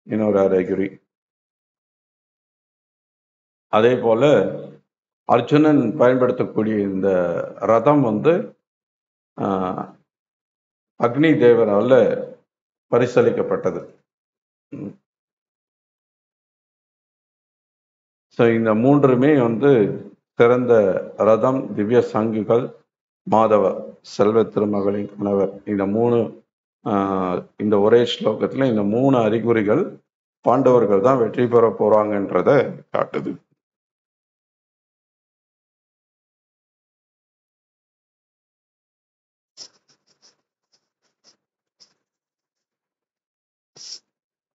Speaker 1: இன்னொரு அறிகுறி. அதே போல அர்ஜுனன் பயன்படுத்தக்கூடிய இந்த ரதம் வந்து அக்னி தேவரால பரிசளிக்கப்பட்டது. ஸோ இந்த மூன்றுமே வந்து சிறந்த ரதம், திவ்ய சங்குகள், மாதவ செல்வ திருமகளின் கணவர், இந்த மூணு இந்த ஒரே ஸ்லோகத்துல இந்த 3 அறிகுறிகள் பாண்டவர்கள் தான் வெற்றி பெற போறாங்கன்றத காட்டுது.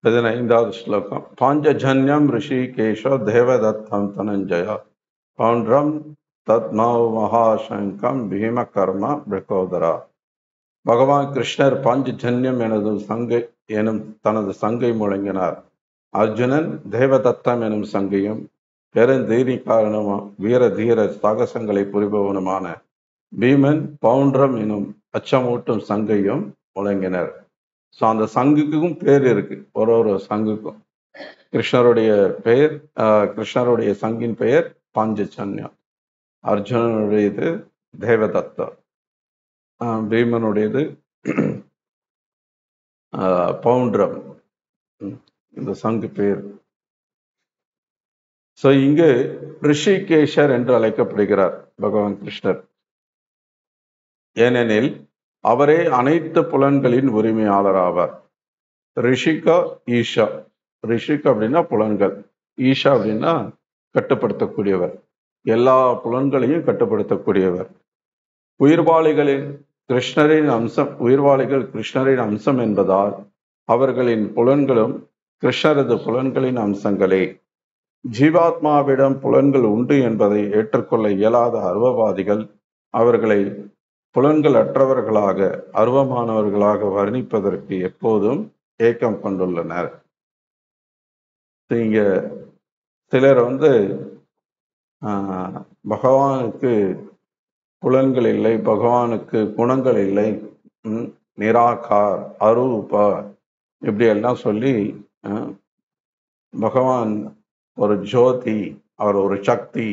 Speaker 1: பதினைந்தாவது ஸ்லோகம். பாஞ்சஜன்யம் ரிஷிகேஷோ தேவதத்தம் தனஞ்சய பௌண்ட்ரம் தத்மௌ மகாசங்கம் பீம கர்ம பிரகோதரா. பகவான் கிருஷ்ணர் பாஞ்சஜன்யம் எனும் தனது சங்கை முழங்கினார். அர்ஜுனன் தேவதத்தம் எனும் சங்கையும் பெருந்தீரிக்காரனும் வீர தீர சாகசங்களை புரிபவனுமான பீமன் பவுண்ட்ரம் எனும் அச்சமூட்டும் சங்கையும் முழங்கினர். ஸோ அந்த சங்குக்கும் பேர் இருக்கு, ஒரு சங்குக்கும். கிருஷ்ணருடைய பெயர், கிருஷ்ணருடைய சங்கின் பெயர் பாஞ்சஜன்யம். அர்ஜுனனுடையது தேவதத்தா, பீமனுடையது பவுண்ட்ரம், இந்த சங்கு பேர். ஸோ இங்கு ரிஷிகேஷர் என்று அழைக்கப்படுகிறார் பகவான் கிருஷ்ணர். ஏனெனில் அவரே அனைத்து புலன்களின் உரிமையாளர் ஆவார். ரிஷிகா ஈஷா. ரிஷிகா அப்படின்னா புலன்கள், ஈஷா அப்படின்னா கட்டுப்படுத்தக்கூடியவர், எல்லா புலன்களையும் கட்டுப்படுத்தக்கூடியவர். உயிர்வாளிகள் கிருஷ்ணரின் அம்சம் என்பதால் அவர்களின் புலன்களும் கிருஷ்ணரது புலன்களின் அம்சங்களே. ஜீவாத்மாவிடம் புலன்கள் உண்டு என்பதை ஏற்றுக்கொள்ள இயலாத அருவவாதிகள் அவர்களை புலன்கள் அற்றவர்களாக, அருவமானவர்களாக வர்ணிப்பதற்கு எப்போதும் ஏக்கம் கொண்டுள்ளனர். இங்க சிலர் பகவானுக்கு புலன்கள் இல்லை, பகவானுக்கு குணங்கள் இல்லை, நிராகார், அரூபா, இப்படி எல்லாம் சொல்லி பகவான் ஒரு ஜோதி, அவர் ஒரு சக்தி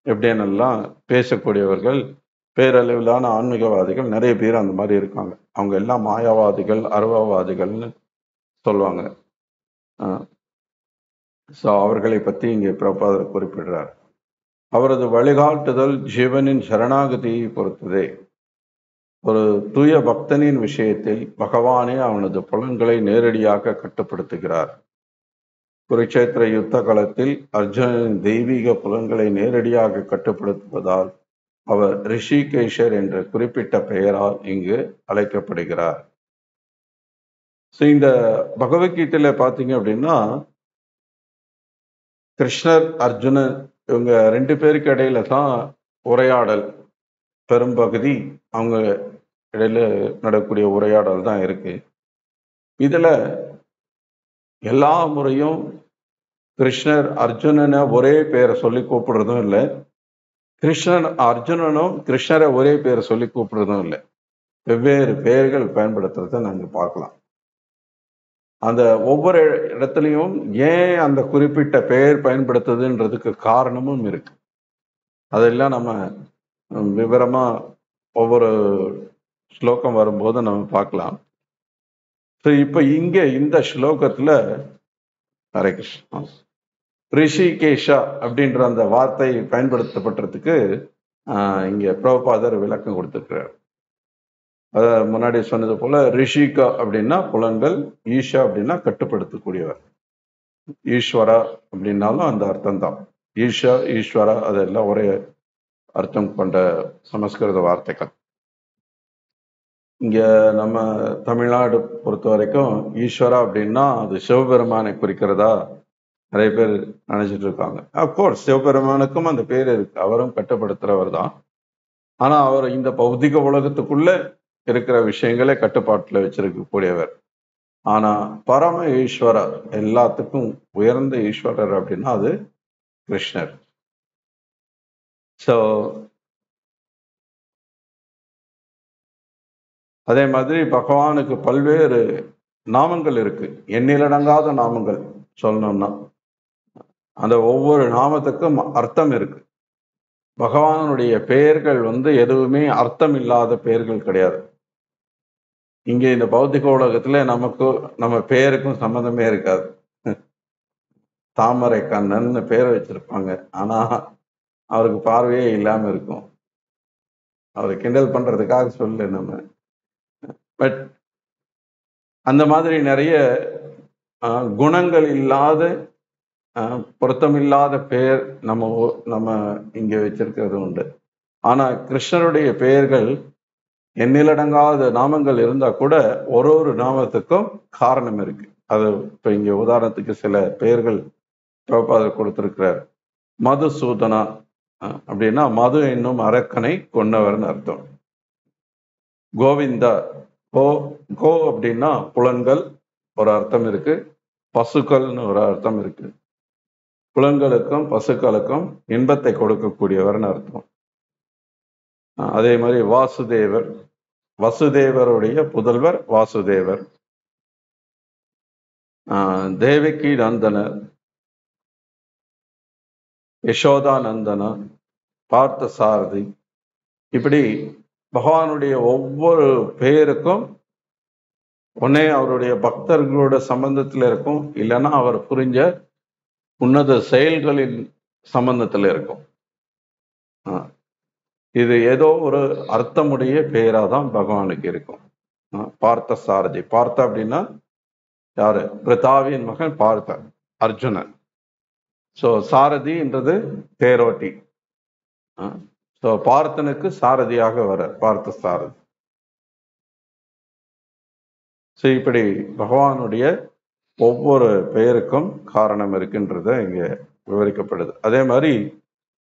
Speaker 1: எப்படின்னெல்லாம் பேசக்கூடியவர்கள், பேரளவிலான ஆன்மீகவாதிகள் நிறைய பேர் அந்த மாதிரி இருக்காங்க. அவங்க எல்லாம் மாயாவாதிகள், அருவவாதிகள்னு சொல்லுவாங்க. ஸோ அவர்களை பற்றி இங்கே பிரபாதர் குறிப்பிடுறார். அவரது வழிகாட்டுதல் ஜீவனின் சரணாகதியை பொறுத்ததே. ஒரு தூய பக்தனின் விஷயத்தில் பகவானே அவனது புலன்களை நேரடியாக கட்டுப்படுத்துகிறார். குருட்சேத்திர யுத்த காலத்தில் அர்ஜுனனின் தெய்வீக புலன்களை நேரடியாக கட்டுப்படுத்துவதால் அவர் ரிஷிகேஷர் என்ற குறிப்பிட்ட பெயரால் இங்கு அழைக்கப்படுகிறார். ஸோ இந்த பகவத்கீதையில பார்த்தீங்க அப்படின்னா, கிருஷ்ணர் அர்ஜுனன் இவங்க ரெண்டு பேருக்கு இடையில தான் உரையாடல், பெரும்பகுதி அவங்க இடையில நடக்கக்கூடிய உரையாடல் தான் இருக்கு. இதுல எல்லா முறையும் கிருஷ்ணர் அர்ஜுனனை ஒரே பெயரை சொல்லி கூப்பிடுறதும் இல்லை, அர்ஜுனனும் கிருஷ்ணரை ஒரே பெயரை சொல்லி கூப்பிடுறதும் இல்லை. வெவ்வேறு பெயர்கள் பயன்படுத்துறத நாங்க பார்க்கலாம். அந்த ஒவ்வொரு இடத்துலையும் ஏன் அந்த குறிப்பிட்ட பெயர் பயன்படுத்துதுன்றதுக்கு காரணமும் இருக்கு. அதெல்லாம் நம்ம விவரமா ஒவ்வொரு ஸ்லோகம் வரும்போது நம்ம பார்க்கலாம். ஸோ இப்போ இங்க இந்த ஸ்லோகத்துல ஹரே கிருஷ்ணா, ரிஷிகேஷா அப்படின்ற அந்த வார்த்தை பயன்படுத்தப்பட்டதுக்கு இங்க பிரபுபாதர் விளக்கம் கொடுத்திருக்கிறார். அத முன்னாடி சொன்னது போல ரிஷிகா அப்படின்னா புலன்கள், ஈஷா அப்படின்னா கட்டுப்படுத்தக்கூடியவர். ஈஸ்வரா அப்படின்னாலும் அந்த அர்த்தம் தான். ஈஷா, ஈஸ்வரா அதெல்லாம் ஒரே அர்த்தம் கொண்ட சமஸ்கிருத வார்த்தைகள். இங்க நம்ம தமிழ்நாடு பொறுத்த வரைக்கும் ஈஸ்வரா அப்படின்னா அது சிவபெருமானை குறிக்கிறதா நிறைய பேர் நினைச்சிட்டு இருக்காங்க. அப்கோர்ஸ் சிவபெருமானுக்கும் அந்த பேர் இருக்கு, அவரும் கட்டுப்படுத்துறவர் தான். ஆனா அவர் இந்த பௌதிக உலகத்துக்குள்ள இருக்கிற விஷயங்களே கட்டுப்பாட்டுல வச்சிருக்கக்கூடியவர். ஆனா பரம ஈஸ்வரர், எல்லாத்துக்கும் உயர்ந்த ஈஸ்வரர் அப்படின்னா அது கிருஷ்ணர். ஸோ அதே மாதிரி பகவானுக்கு பல்வேறு நாமங்கள் இருக்கு, எண்ணிலடங்காத நாமங்கள். சொல்லணும்னா அந்த ஒவ்வொரு நாமத்துக்கும் அர்த்தம் இருக்கு. பகவானுடைய பெயர்கள் எதுவுமே அர்த்தம் இல்லாத பெயர்கள் கிடையாது. இங்கே இந்த பௌத்திக உலகத்துல நம்ம பெயருக்கும் சம்மந்தமே இருக்காது. தாமரை கண்ணன் பேர் வச்சிருப்பாங்க, ஆனா அவருக்கு பார்வையே இல்லாம இருக்கும். அவரை கிண்டல் பண்றதுக்காக சொல்லு நம்ம. பட் அந்த மாதிரி நிறைய குணங்கள் இல்லாத பொருத்தமில்லாத பெயர் நம்ம இங்க வச்சிருக்கிறது உண்டு. ஆனா கிருஷ்ணருடைய பெயர்கள் எண்ணிலடங்காத நாமங்கள் இருந்தா கூட ஒரு நாமத்துக்கும் காரணம் இருக்கு. அது இப்ப இங்க உதாரணத்துக்கு சில பெயர்கள் பிரபாதர் கொடுத்திருக்கிறார். மதுசூதனா அப்படின்னா மது என்னும் அரக்கனை கொன்னவர்னு அர்த்தம். கோவிந்தா, கோ அப்படின்னா புலன்கள் ஒரு அர்த்தம் இருக்கு, பசுக்கள்னு ஒரு அர்த்தம் இருக்கு. புலன்களுக்கும் பசுக்களுக்கும் இன்பத்தை கொடுக்கக்கூடியவர்னு அர்த்தம். அதே மாதிரி வாசுதேவர், வசுதேவருடைய புதல்வர் வாசுதேவர். தேவகி நந்தனர், யசோதா நந்தனா, பார்த்த சாரதி. இப்படி பகவானுடைய ஒவ்வொரு பெயருக்கும் ஒன்னே அவருடைய பக்தர்களோட சம்பந்தத்துல இருக்கும், இல்லைன்னா அவர் புரிஞ்ச உன்னத செயல்களின் சம்பந்தத்துல இருக்கும். இது ஏதோ ஒரு அர்த்தமுடைய பெயரா தான் பகவானுக்கு இருக்கும். பார்த்த சாரதி, பார்த்த அப்படின்னா யாரு? பிரதாவின் மகன் பார்த்த, அர்ஜுனன். ஸோ சாரதின்றது தேரோட்டி. ஸோ பார்த்தனுக்கு சாரதியாக வர பார்த்த சாரதி. ஸோ இப்படி பகவானுடைய ஒவ்வொரு பெயருக்கும் காரணம் இருக்குன்றத இங்க விவரிக்கப்படுது. அதே மாதிரி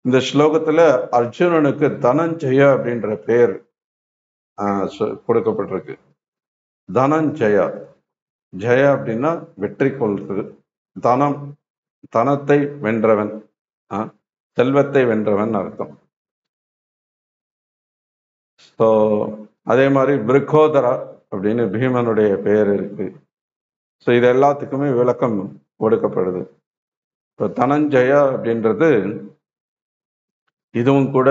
Speaker 1: இந்த ஸ்லோகத்துல அர்ஜுனனுக்கு தனஞ்சயா அப்படின்ற பெயர் கொடுக்கப்பட்டிருக்கு. தனஞ்சயா, ஜெயா அப்படின்னா வெற்றி கொள்வது, தனம், தனத்தை வென்றவன், செல்வத்தை வென்றவன் அர்த்தம். ஸோ அதே மாதிரி பிருக்கோதரா அப்படின்னு பீமனுடைய பெயர் இருக்கு. ஸோ இது எல்லாத்துக்குமே விளக்கம் கொடுக்கப்படுது. இப்போ தனஞ்சயா அப்படின்றது இதுவும் கூட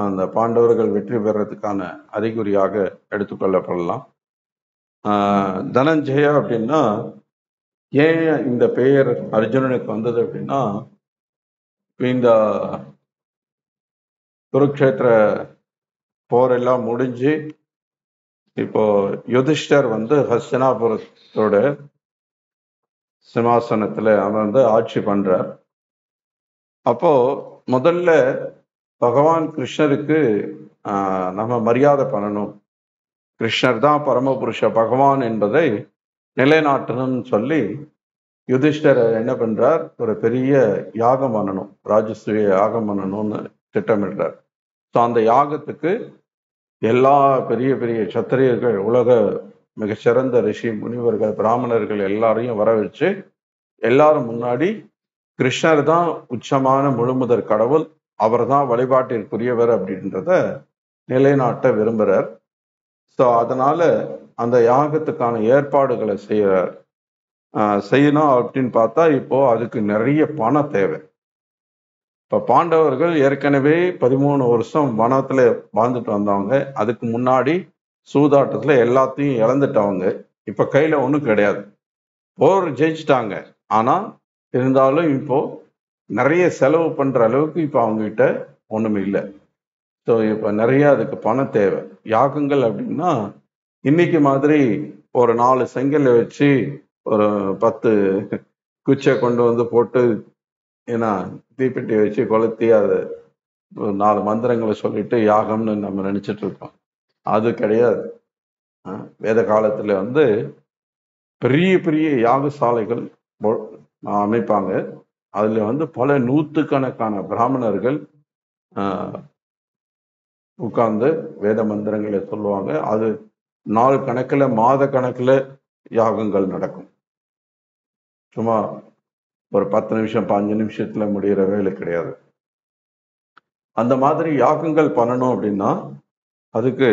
Speaker 1: அந்த பாண்டவர்கள் வெற்றி பெறதுக்கான அறிகுறியாக எடுத்துக்கொள்ளப்படலாம். தனஞ்சயா அப்படின்னா ஏன் இந்த பெயர் அர்ஜுனனுக்கு வந்தது அப்படின்னா, இந்த குருக்ஷேத்திர போரெல்லாம் முடிஞ்சு இப்போ யுதிஷ்டர் ஹஸ்தினாபுரத்தோட சிம்மாசனத்துல அமர்ந்து ஆட்சி பண்றார். அப்போ முதல்ல பகவான் கிருஷ்ணருக்கு நம்ம மரியாதை பண்ணணும், கிருஷ்ணர் தான் பரமபுருஷ பகவான் என்பதை நிலைநாட்டணும்னு சொல்லி யுதிஷ்டர் என்ன பண்றார், ஒரு பெரிய யாகம் பண்ணணும், ராஜசூய யாகம் பண்ணணும்னு திட்டமிடுறார். ஸோ அந்த யாகத்துக்கு எல்லா பெரிய பெரிய சத்திரியர்கள், உலக மிகச்சிறந்த ரிஷி முனிவர்கள், பிராமணர்கள் எல்லாரையும் வர வச்சு எல்லாரும் முன்னாடி கிருஷ்ணர் தான் உச்சமான முழுமுதற் கடவுள், அவர் தான் வழிபாட்டிற்குரியவர் அப்படின்றத நிலைநாட்ட விரும்புகிறார். ஸோ அதனால அந்த யாகத்துக்கான ஏற்பாடுகளை செய்யணும் அப்படின்னு பார்த்தா இப்போ அதுக்கு நிறைய பணம் தேவை. இப்போ பாண்டவர்கள் ஏற்கனவே 13 வருஷம் வனத்துல வாழ்ந்துட்டு வந்தவங்க, அதுக்கு முன்னாடி சூதாட்டத்துல எல்லாத்தையும் இழந்துட்டவங்க, இப்ப கையில ஒன்றும் கிடையாது. போர் ஜெயிச்சிட்டாங்க, ஆனா இருந்தாலும் இப்போ நிறைய செலவு பண்ற அளவுக்கு இப்போ அவங்க கிட்ட ஒண்ணுமே இல்லை. ஸோ இப்போ நிறைய அதுக்கு பணம் தேவை. யாகங்கள் அப்படின்னா இன்னைக்கு மாதிரி ஒரு 4 செங்கலை வச்சு ஒரு 10 குச்சை கொண்டு போட்டு ஏன்னா தீப்பெட்டி வச்சு கொளுத்தி அதை 4 மந்திரங்களை சொல்லிட்டு யாகம்னு நம்ம நினைச்சிட்டு இருக்கோம். அது கிடையாது. வேத காலத்துல பெரிய பெரிய யாகசாலைகள் அமைப்பாங்க. அதுல பல நூற்றுக்கணக்கான பிராமணர்கள் உட்கார்ந்து வேத மந்திரங்களை சொல்லுவாங்க. அது நாள் கணக்குல மாத கணக்குல யாகங்கள் நடக்கும். சும்மா ஒரு 10 நிமிஷம் 5 நிமிஷத்துல முடிகிற வேலை கிடையாது. அந்த மாதிரி யாகங்கள் பண்ணணும் அப்படின்னா அதுக்கு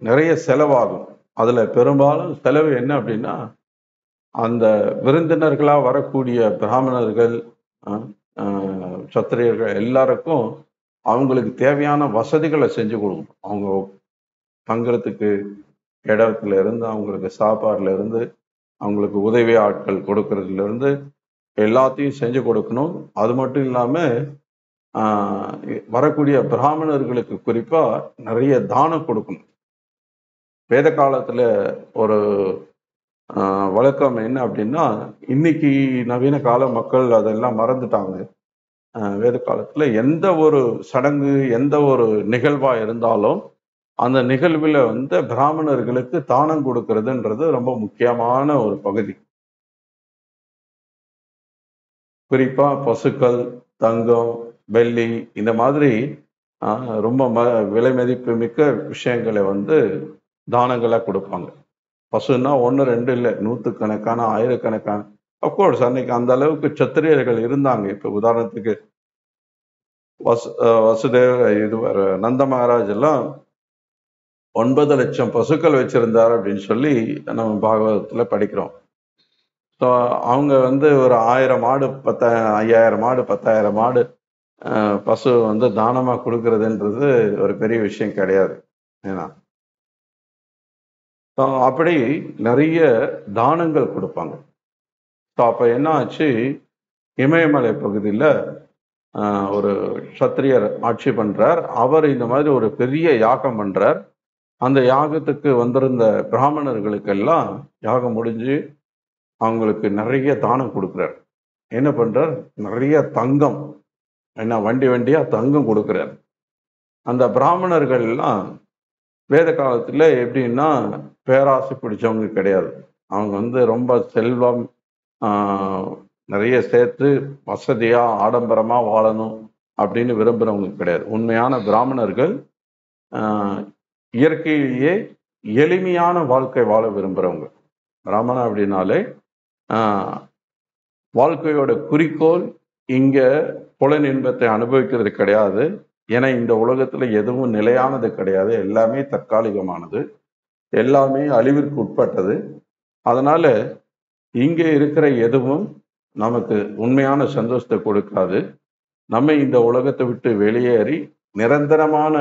Speaker 1: நிறைய செலவாகும். அதுல பெரும்பாலும் செலவு என்ன அப்படின்னா, அந்த விருந்தினர்களா வரக்கூடிய பிராமணர்கள், சத்திரியர்கள் எல்லாருக்கும் அவங்களுக்கு தேவையான வசதிகளை செஞ்சு கொடுக்கணும். அவங்க தங்குறதுக்கு இடத்துல இருந்து, அவங்களுக்கு சாப்பாடுல இருந்து, அவங்களுக்கு உதவி ஆட்கள் கொடுக்கறதுல இருந்து எல்லாத்தையும் செஞ்சு கொடுக்கணும். அது மட்டும் இல்லாம வரக்கூடிய பிராமணர்களுக்கு குறிப்பா நிறைய தானம் கொடுக்கணும். வேத காலத்துல ஒரு வழக்கம் என்ன அப்படின்னா, இன்னைக்கு நவீன கால மக்கள் அதெல்லாம் மறந்துட்டாங்க. வேத காலத்துல எந்த ஒரு சடங்கு, எந்த ஒரு நிகழ்வா இருந்தாலும், அந்த நிகழ்வுல வந்து பிராமணர்களுக்கு தானம் கொடுக்கிறதுன்றது ரொம்ப முக்கியமான ஒரு பகுதி. குறிப்பா பசுக்கள், தங்கம், வெள்ளி இந்த மாதிரி ரொம்ப விலை மதிப்பு மிக்க விஷயங்களை வந்து தானங்களா கொடுப்பாங்க. பசுன்னா 1, 2 இல்ல. நூத்துக்கணக்கான, ஆயிரக்கணக்கான. அஃப்கோர்ஸ் அன்னைக்கு அந்த அளவுக்கு சத்திரியர்கள் இருந்தாங்க. இப்ப உதாரணத்துக்கு வசுதேவ நந்த மகாராஜ் எல்லாம் 9,00,000 பசுக்கள் வச்சிருந்தார் அப்படின்னு சொல்லி நம்ம பாகவதத்துல படிக்கிறோம். ஸோ அவங்க வந்து ஒரு 1000 மாடு, 5000 மாடு, 10,000 மாடு பசு வந்து தானமா கொடுக்கறதுன்றது ஒரு பெரிய விஷயம் கிடையாது. ஏன்னா அப்படி நிறைய தானங்கள் கொடுப்பாங்க. ஸோ அப்ப என்ன ஆச்சு, இமயமலை பகுதியில் ஒரு சத்திரியர் ஆட்சி பண்றார். அவர் இந்த மாதிரி ஒரு பெரிய யாகம் பண்றார். அந்த யாகத்துக்கு வந்திருந்த பிராமணர்களுக்கெல்லாம் யாகம் முடிஞ்சு அவங்களுக்கு நிறைய தானம் கொடுக்குறார். என்ன பண்றார், நிறைய தங்கம், என்ன வண்டி வண்டியா தங்கம் கொடுக்குறார். அந்த பிராமணர்கள் எல்லாம் வேத காலத்துல எப்படின்னா பேராசை பிடிச்சவங்க கிடையாது. அவங்க வந்து ரொம்ப செல்வம் நிறைய சேர்த்து வசதியா ஆடம்பரமா வாழணும் அப்படின்னு விரும்புறவங்க கிடையாது. உண்மையான பிராமணர்கள் இயற்கையிலேயே எளிமையான வாழ்க்கை வாழ விரும்புறவங்க. பிராமணன் அப்படின்னாலே வாழ்க்கையோட குறிக்கோள் இங்க புலன் இன்பத்தை அனுபவிக்கிறது கிடையாது. ஏன்னா இந்த உலகத்துல எதுவும் நிலையானது கிடையாது. எல்லாமே தற்காலிகமானது, எல்லாமே அழிவிற்கு உட்பட்டது. அதனால இங்க இருக்கிற எதுவும் நமக்கு உண்மையான சந்தோஷத்தை கொடுக்காது. நம்ம இந்த உலகத்தை விட்டு வெளியேறி நிரந்தரமான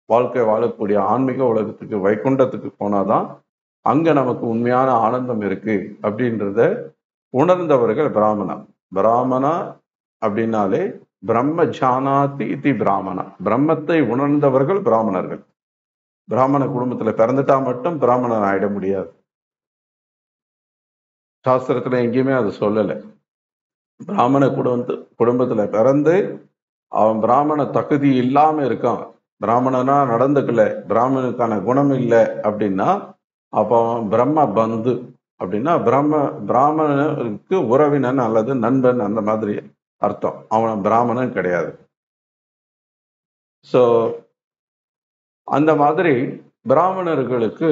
Speaker 1: வாழ்க்கை வாழக்கூடிய ஆன்மீக உலகத்துக்கு, வைகுண்டத்துக்கு போனாதான் அங்க நமக்கு உண்மையான ஆனந்தம் இருக்கு அப்படின்றத உணர்ந்தவர்கள் பிராமணா. பிராமணா அப்படின்னாலே பிரம்ம ஜானாதி இதி பிராமணா, பிரம்மத்தை உணர்ந்தவர்கள் பிராமணர்கள். பிராமண குடும்பத்துல பிறந்துட்டா மட்டும் பிராமணன் ஆயிட முடியாது. சாஸ்திரத்துல எங்கேயுமே அது சொல்லலை. பிராமண குடும்பத்துல பிறந்து அவன் பிராமண தகுதி இல்லாம இருக்கான், பிராமணனா நடந்துக்கல, பிராமணனுக்கான குணம் இல்லை அப்படின்னா அப்ப அவன் பிரம்ம பந்து அப்படின்னா பிராமணனுக்கு உறவினன் அல்லது நண்பன் அந்த மாதிரி அர்த்தம். அவன் பிராமணன் கிடையாது. ஸோ அந்த மாதிரி பிராமணர்களுக்கு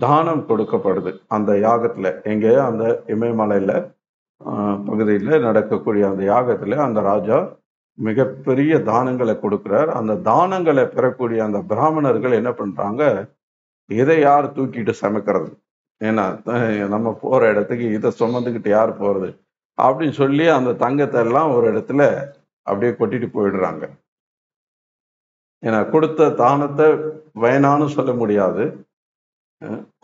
Speaker 1: தானம் கொடுக்கப்படுது அந்த யாகத்துல. எங்க அந்த இமயமலையில பகுதியில் நடக்கக்கூடிய அந்த யாகத்துல அந்த ராஜா மிகப்பெரிய தானங்களை கொடுக்கிறார். அந்த தானங்களை பெறக்கூடிய அந்த பிராமணர்கள் என்ன பண்றாங்க, இதை யார் தூக்கிட்டு சமைக்கிறது, ஏன்னா நம்ம போற இடத்துக்கு இதை சுமந்துக்கிட்டு யார் போறது அப்படின்னு சொல்லி அந்த தங்கத்தை எல்லாம் ஒரு இடத்துல அப்படியே கொட்டிட்டு போயிடுறாங்க. ஏன்னா கொடுத்த தானத்தை வேணான்னு சொல்ல முடியாது.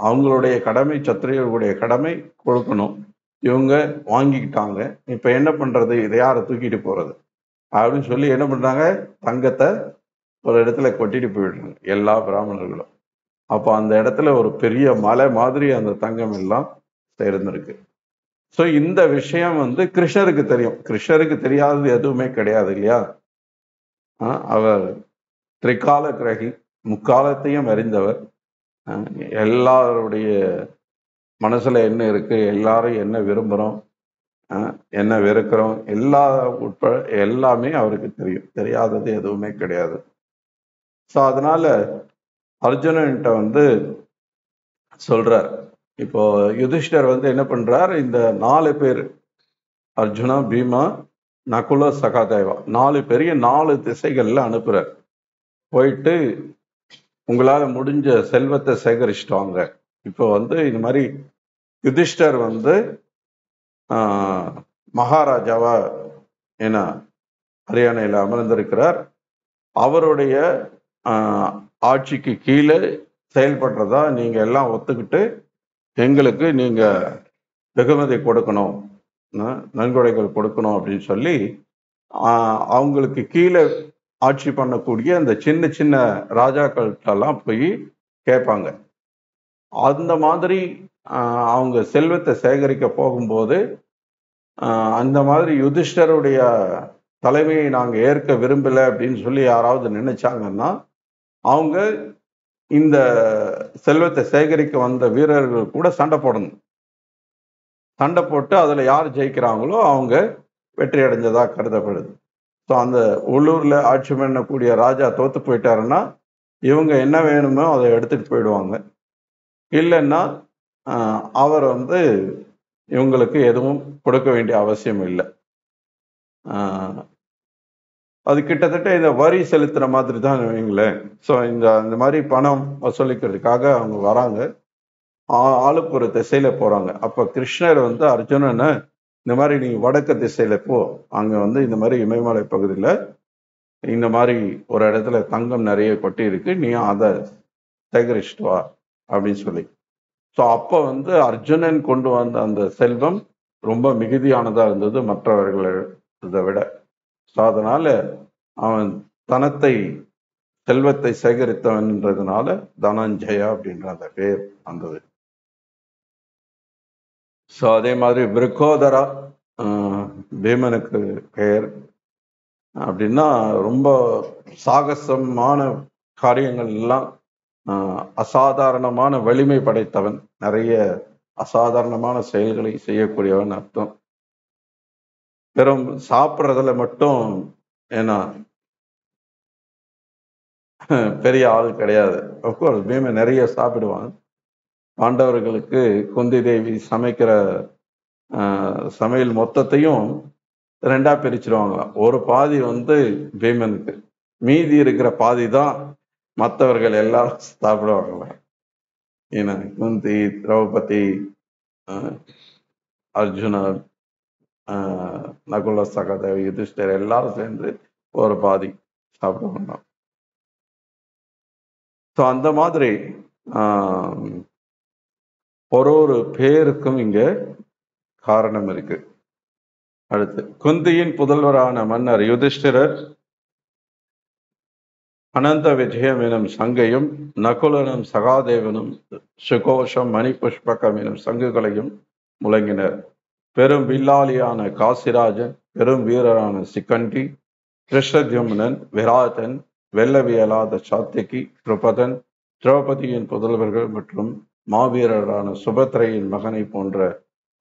Speaker 1: அவங்களுடைய கடமை, சத்திரியர்களுடைய கடமை கொடுக்கணும். இவங்க வாங்கிக்கிட்டாங்க, இப்ப என்ன பண்றது, இதை யாரை தூக்கிட்டு போறது அப்படின்னு சொல்லி என்ன பண்றாங்க, தங்கத்தை ஒரு இடத்துல கொட்டிட்டு போயிடுறாங்க எல்லா பிராமணர்களும். அப்போ அந்த இடத்துல ஒரு பெரிய மலை மாதிரி அந்த தங்கம் எல்லாம் சேர்ந்திருக்கு. ஸோ இந்த விஷயம் வந்து கிருஷ்ணருக்கு தெரியும். கிருஷ்ணருக்கு தெரியாதது எதுவுமே கிடையாது இல்லையா. அவர் திரிகால கிரகி, முக்காலத்தையும் அறிந்தவர். எல்லாருடைய மனசுல என்ன இருக்கு, எல்லாரும் என்ன விரும்புறோம், என்ன வெறுக்கிறோம், எல்லாமே அவருக்கு தெரியும். தெரியாதது எதுவுமே கிடையாது. ஸோ அதனால அர்ஜுனன்ட்ட வந்து சொல்றார். இப்போ யுதிஷ்டர் வந்து என்ன பண்றார், இந்த 4 பேர் அர்ஜுனா, பீமா, நகுல, சகாதேவா 4 பேரையும் 4 திசைகள்ல அனுப்புறார். போயிட்டு உங்களால முடிஞ்ச செல்வத்தை சேகரிச்சுட்டு வாங்க. இப்போ வந்து இந்த மாதிரி யுதிஷ்டர் வந்து மகாராஜாவா ஏன்னா ஹரியானையில் அமர்ந்திருக்கிறார். அவருடைய ஆட்சிக்கு கீழே செயல்படுறதா நீங்க எல்லாம் ஒத்துக்கிட்டு எங்களுக்கு நீங்க வெகுமதி கொடுக்கணும், நன்கொடைகள் கொடுக்கணும் அப்படின்னு சொல்லி அவங்களுக்கு கீழே ஆட்சி பண்ணக்கூடிய அந்த சின்ன சின்ன ராஜாக்கள்கிட்டலாம் போய் கேட்பாங்க. அந்த மாதிரி அவங்க செல்வத்தை சேகரிக்க போகும்போது அந்த மாதிரி யுதிஷ்டருடைய தலைமையை நாங்க ஏற்க விரும்பல அப்படின்னு சொல்லி யாராவது நினைச்சாங்கன்னா அவங்க இந்த செல்வத்தை சேகரிக்க வந்த வீரர்கள் கூட சண்டை போடணும். சண்டை போட்டு அதுல யார் ஜெயிக்கிறாங்களோ அவங்க வெற்றி அடைஞ்சதா கருதப்படுது. ஸோ அந்த உள்ளூர்ல ஆட்சி பண்ணக்கூடிய ராஜா தோத்து போயிட்டாருன்னா இவங்க என்ன வேணுமோ அதை எடுத்துட்டு போயிடுவாங்க. இல்லைன்னா அவர் வந்து இவங்களுக்கு எதுவும் கொடுக்க வேண்டிய அவசியம் இல்லை. அது கிட்டத்தட்ட இந்த வரி செலுத்துற மாதிரி தான் வைங்களேன். ஸோ இந்த மாதிரி பணம் வசூலிக்கிறதுக்காக அவங்க வராங்க, ஆளுக்கு ஒரு திசையில போறாங்க. அப்ப கிருஷ்ணர் வந்து அர்ஜுனனை இந்த மாதிரி நீ வடக்கு திசையில போ, அங்க வந்து இந்த மாதிரி இமயமலை பகுதியில இந்த மாதிரி ஒரு இடத்துல தங்கம் நிறைய கொட்டி இருக்கு, நீ அதை சேகரிச்சுட்டு வா அப்படின்னு சொல்லி. ஸோ அப்போ வந்து அர்ஜுனன் கொண்டு வந்த அந்த செல்வம் ரொம்ப மிகுதியானதா இருந்தது மற்றவர்களை விட. ஸோ அதனால அவன் தனத்தை செல்வத்தை சேகரித்தவன்றதுனால தனஞ்சயா அப்படின்ற அந்த பேர் வந்தது. ஸோ அதே மாதிரி விருக்கோதரா பீமனுக்கு பெயர். அப்படின்னா ரொம்ப சாகசமான காரியங்கள் எல்லாம், அசாதாரணமான வலிமை படைத்தவன், நிறைய அசாதாரணமான செயல்களை செய்யக்கூடியவன் அர்த்தம். வெறும் சாப்பிட்றதுல மட்டும் ஏன்னா பெரிய ஆள் கிடையாது. அப்கோர்ஸ் பீமன் நிறைய சாப்பிடுவான். பாண்டவர்களுக்கு குந்தி தேவி சமைக்கிற சமையல் மொத்தத்தையும் ரெண்டா பிரிச்சிருவாங்களாம். ஒரு பாதி வந்து பீமனுக்கு, மீதி இருக்கிற பாதி தான் மற்றவர்கள் எல்லாரும் சாப்பிடுவாங்களாம். ஏன்னா குந்தி, திரௌபதி, அர்ஜுனர், நகுல, சகதேவ, யுதிஷ்டர் எல்லாரும் சேர்ந்து ஒரு பாதி சாப்பிடுவாங்க. ஸோ அந்த மாதிரி ஒரு பேருக்கும் இங்க காரணம் இருக்கு. அடுத்து குந்தியின் புதல்வரான மன்னர் யுதிஷ்டிரர் அனந்த விஜயம் எனும் சங்கையும், நகுலனும் சகாதேவனும் சுகோஷம் மணி புஷ்பகம் எனும் சங்குகளையும் முழங்கினர். பெரும் வில்லாளியான காசிராஜன், பெரும் வீரரான சிக்கண்டி, கிருஷ்ணத்யும்னன், விராதன், வெல்லவியலாத சாத்தியகி, திரௌபதன், திரௌபதியின் புதல்வர்கள் மற்றும் மாவீரரான சுபத்ரையின் மகனை போன்ற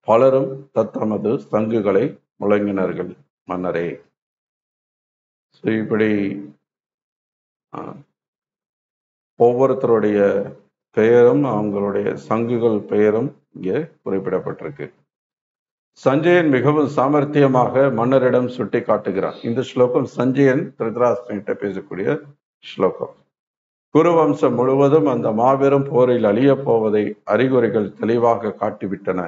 Speaker 1: பலரும் தத்தமது சங்குகளை முழங்கினார்கள் மன்னரே. இப்படி ஒவ்வொருத்தருடைய பெயரும் அவங்களுடைய சங்குகள் பெயரும் இங்கே குறிப்பிடப்பட்டிருக்கு. சஞ்சயன் மிகவும் சாமர்த்தியமாக மன்னரிடம் சுட்டி காட்டுகிறான். இந்த ஸ்லோகம் சஞ்சயன் திருதராஷ்டிரன்கிட்ட பேசக்கூடிய ஸ்லோகம். குருவம்சம் முழுவதும் அந்த மாபெரும் போரில் அழிய போவதை அறிகுறிகள் தெளிவாக காட்டிவிட்டன.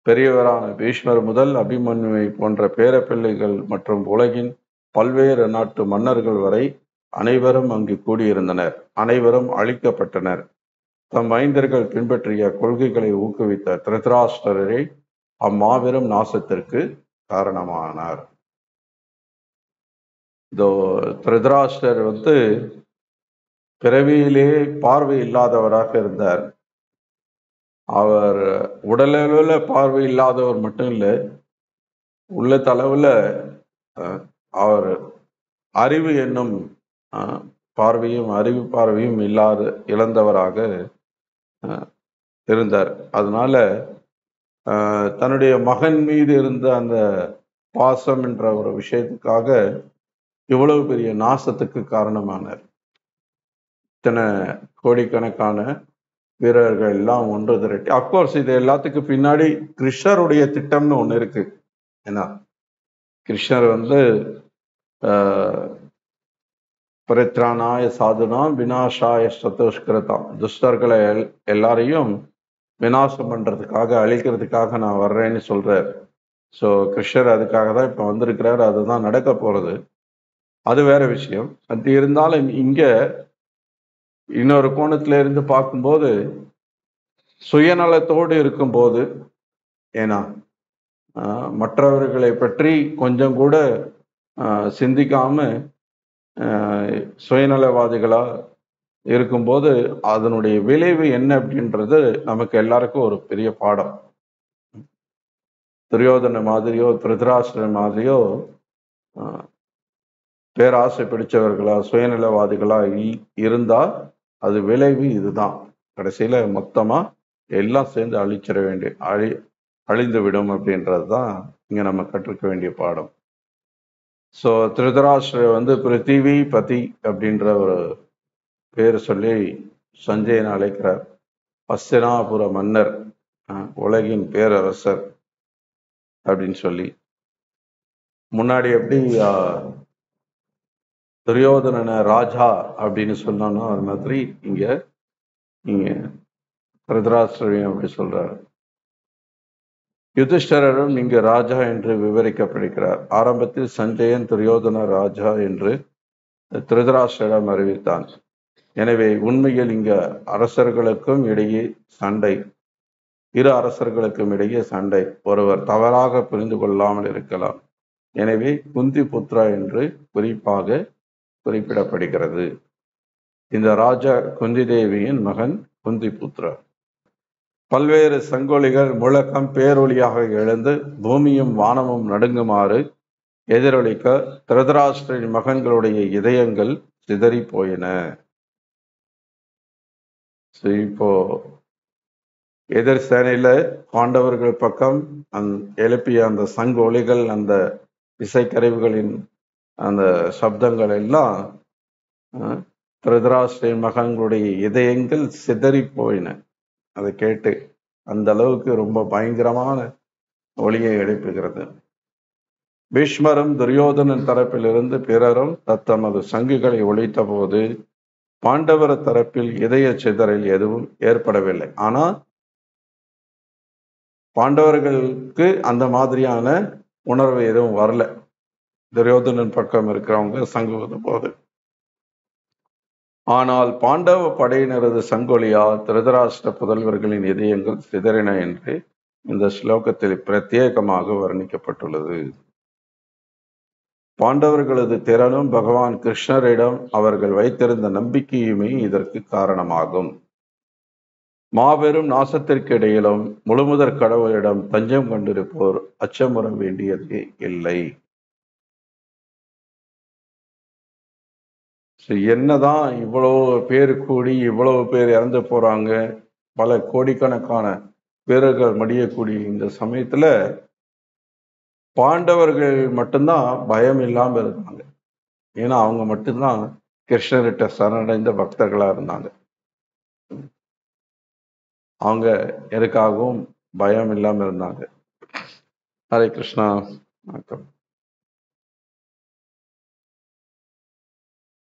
Speaker 1: பெரியவரான பீஷ்மர் முதல் அபிமன்யுவை போன்ற பேரப்பிள்ளைகள் மற்றும் உலகின் பல்வேறு நாட்டு மன்னர்கள் வரை அனைவரும் அங்கு கூடியிருந்தனர். அனைவரும் அழிக்கப்பட்டனர். தம் மைந்தர்கள் பின்பற்றிய கொள்கைகளை ஊக்குவித்த திருதராஷ்டிரரை அம்மாபெரும் நாசத்திற்கு காரணமானார். திருதராஷ்டிரர் வந்து பிறவியிலே பார்வை இல்லாதவராக இருந்தார். அவர் உடலளவுல பார்வை இல்லாதவர் மட்டும் இல்லை, உள்ளத்தளவுல அவர் அறிவு என்னும் பார்வையும் அறிவு பார்வையும் இழந்தவராக இருந்தார். அதனால தன்னுடைய மகன் மீது இருந்த அந்த பாசம் என்ற ஒரு விஷயத்துக்காக இவ்வளவு பெரிய நாசத்துக்கு காரணமானார். இத்தனை கோடிக்கணக்கான வீரர்கள் எல்லாம் ஒன்று திரட்டி, அப்கோர்ஸ் இது எல்லாத்துக்கு பின்னாடி கிருஷ்ணருடைய திட்டம்னு ஒண்ணு இருக்கு. ஏன்னா கிருஷ்ணர் வந்து பரித்ராணாய சாதுனாம் விநாசாய சதுஷ்கிருதாம், துஷ்டர்களை எல்லாரையும் விநாசம் பண்றதுக்காக, அழிக்கிறதுக்காக நான் வர்றேன்னு சொல்றார். ஸோ கிருஷ்ணர் அதுக்காக தான் இப்ப வந்திருக்கிறார். அதுதான் நடக்க போறது. அது வேற விஷயம். அப்படி இருந்தாலும் இங்க இன்னொரு கோணத்துல இருந்து பார்க்கும்போது சுயநலத்தோடு இருக்கும்போது, ஏன்னா மற்றவர்களை பற்றி கொஞ்சம் கூட சிந்திக்காம சுயநலவாதிகளா இருக்கும்போது அதனுடைய விளைவு என்ன அப்படின்றது நமக்கு எல்லாருக்கும் ஒரு பெரிய பாடம். துரியோதன மாதிரியோ திருதராஷ்டிரன் மாதிரியோ பேராசை பிடிச்சவர்களா சுயநலவாதிகளா இருந்தா அது விளைவு இதுதான். கடைசியில மொத்தமா எல்லாம் சேர்ந்து அழிச்சிட வேண்டிய அழிந்து விடும் அப்படின்றது தான் இங்க நம்ம கற்றுக்க வேண்டிய பாடம். ஸோ திருதராஷ்டிரர் பிருத்திவி பதி அப்படின்ற ஒரு பேர் சொல்லி சஞ்சயனை அழைக்கிறார். ஹஸ்தினாபுர மன்னர், உலகின் பேரரசர் அப்படின்னு சொல்லி. முன்னாடி எப்படி துரியோதனனை ராஜா அப்படின்னு சொன்னோம்னா அது மாதிரி இங்க திருதராஷ்டிரரையும் அப்படி சொல்றாரு. யுதிஷ்டரும் இங்கு ராஜா என்று விவரிக்கப்படுகிறார். ஆரம்பத்தில் சஞ்சயன் துரியோதன ராஜா என்று திருதராஷ்டிரம் அறிவித்தான். எனவே உண்மையில் இங்க அரசர்களுக்கும் இடையே சண்டை, இரு அரசர்களுக்கும் இடையே சண்டை ஒருவர் தவறாக புரிந்து கொள்ளாமல் இருக்கலாம். எனவே குந்தி புத்ரா என்று குறிப்பாக குறிப்பிடப்படுகிறது. இந்த ராஜா குந்தி தேவியின் மகன் குந்தி புத்ரா. பல்வேறு சங்கொலிகள் முழக்கம் பேரொலியாக எழுந்து பூமியும் வானமும் நடுங்குமாறு எதிரொலிக்க திருதராஷ்டிரின் மகன்களுடைய இதயங்கள் சிதறி போயின. இப்போ எதிர் சேனையில பாண்டவர்கள் பக்கம் எழுப்பிய அந்த சங்கொலிகள், அந்த இசைக்கருவிகளின் அந்த சப்தங்கள் எல்லாம் திருதராஷ்டிரின் மகன்களுடைய இதயங்கள் சிதறி போயின. அதை கேட்டு அந்த அளவுக்கு ரொம்ப பயங்கரமான ஒளியை எழுப்புகிறது. பீஷ்மரும் துரியோதனன் தரப்பிலிருந்து பிறரும் தத்தமது சங்குகளை ஒழித்த போது பாண்டவர் தரப்பில் இதய சிதறல் எதுவும் ஏற்படவில்லை. ஆனா பாண்டவர்களுக்கு அந்த மாதிரியான உணர்வு எதுவும் வரல. துரியோதனன் பக்கம் இருக்கிறவங்க சங்குவது போது. ஆனால் பாண்டவ படையினரது சங்கொலியால் திருதராஷ்டிர புதல்வர்களின் இதயங்கள் சிதறின என்று இந்த ஸ்லோகத்தில் பிரத்யேகமாக வர்ணிக்கப்பட்டுள்ளது. பாண்டவர்களது திறனும் பகவான் கிருஷ்ணரிடம் அவர்கள் வைத்திருந்த நம்பிக்கையுமே இதற்கு காரணமாகும். மாபெரும் நாசத்திற்கு இடையிலும் முழுமுதற் கடவுளிடம் தஞ்சம் கொண்டிருப்போர் அச்சமுற வேண்டியதே இல்லை. என்னதான் இவ்வளவு பேர் கூடி இவ்வளவு பேர் இறந்து போறாங்க, பல கோடிக்கணக்கான பேர்கள் மடியக்கூடிய இந்த சமயத்துல பாண்டவர்கள் மட்டும்தான் பயம் இல்லாம இருந்தாங்க. ஏன்னா அவங்க மட்டும்தான் கிருஷ்ணர்கிட்ட சரணடைந்த பக்தர்களா இருந்தாங்க. அவங்க எதுக்காகவும் பயம் இல்லாம இருந்தாங்க. ஹரே கிருஷ்ணா. வணக்கம்.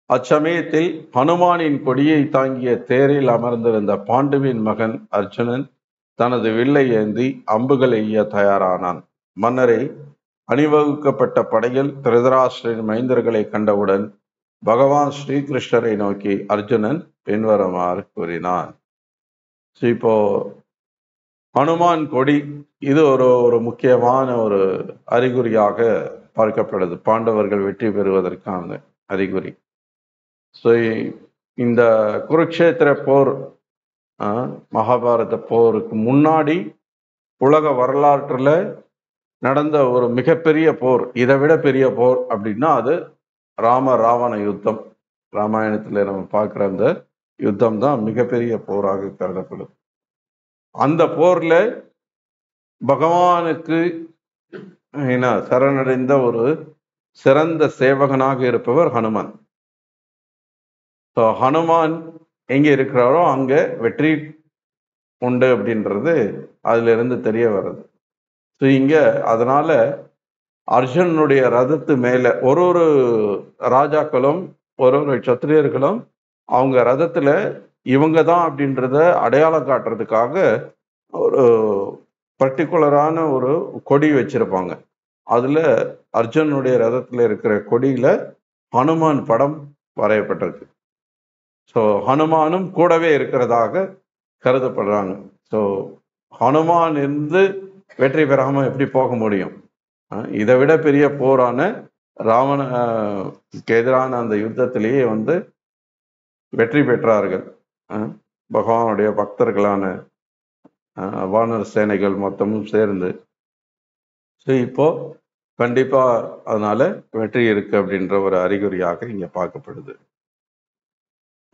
Speaker 1: அச்சமயத்தில் ஹனுமானின் கொடியை தாங்கிய தேரில் அமர்ந்திருந்த பாண்டுவின் மகன் அர்ஜுனன் தனது வில்லை ஏந்தி அம்புகள் எய்ய தயாரானான். மன்னரை, அணிவகுக்கப்பட்ட படையில் திருதராஷ்டிரின் மைந்தர்களை கண்டவுடன் பகவான் ஸ்ரீகிருஷ்ணரை நோக்கி அர்ஜுனன் பின்வருமாறு கூறினான். இப்போ ஹனுமான் கொடி இது ஒரு முக்கியமான ஒரு அறிகுறியாக பார்க்கப்படுது. பாண்டவர்கள் வெற்றி பெறுவதற்கான அறிகுறி. ஸோ இந்த குருக்ஷேத்திர போர், மகாபாரத போருக்கு முன்னாடி உலக வரலாற்றுல நடந்த ஒரு மிகப்பெரிய போர், இதை விட பெரிய போர் அப்படின்னா அது ராவண யுத்தம். ராமாயணத்துல நம்ம பார்க்குற அந்த யுத்தம் தான் மிகப்பெரிய போராக கருதப்படுது. அந்த போர்ல பகவானுக்கு சரணடைந்த ஒரு சிறந்த சேவகனாக இருப்பவர் ஹனுமான். ஹனுமான் எங்க இருக்கிறாரோ அங்க வெற்றி உண்டு அப்படின்றது அதுல இருந்து தெரிய வருது. ஸோ இங்க அதனால அர்ஜுனனுடைய ரதத்து மேல ஒரு ராஜாக்களும் ஒரு சத்திரியர்களும் அவங்க ரதத்துல இவங்க தான் அப்படின்றத அடையாளம் காட்டுறதுக்காக ஒரு பர்டிகுலரான ஒரு கொடி வச்சிருப்பாங்க. அதுல அர்ஜுனனுடைய ரதத்துல இருக்கிற கொடியில ஹனுமான் படம் வரையப்பட்டிருக்கு. ஸோ ஹனுமானும் கூடவே இருக்கிறதாக கருதப்படுறாங்க. ஸோ ஹனுமான் இருந்து வெற்றி பெறாம எப்படி போக முடியும்? இதை விட பெரிய போரான ராவணனுக்கு எதிரான அந்த யுத்தத்திலேயே வெற்றி பெற்றார்கள். பகவானுடைய பக்தர்களான வானர் சேனைகள் மொத்தமும் சேர்ந்து. ஸோ இப்போ கண்டிப்பா அதனால வெற்றி இருக்கு அப்படின்ற ஒரு அறிகுறியாக இங்க பார்க்கப்படுது.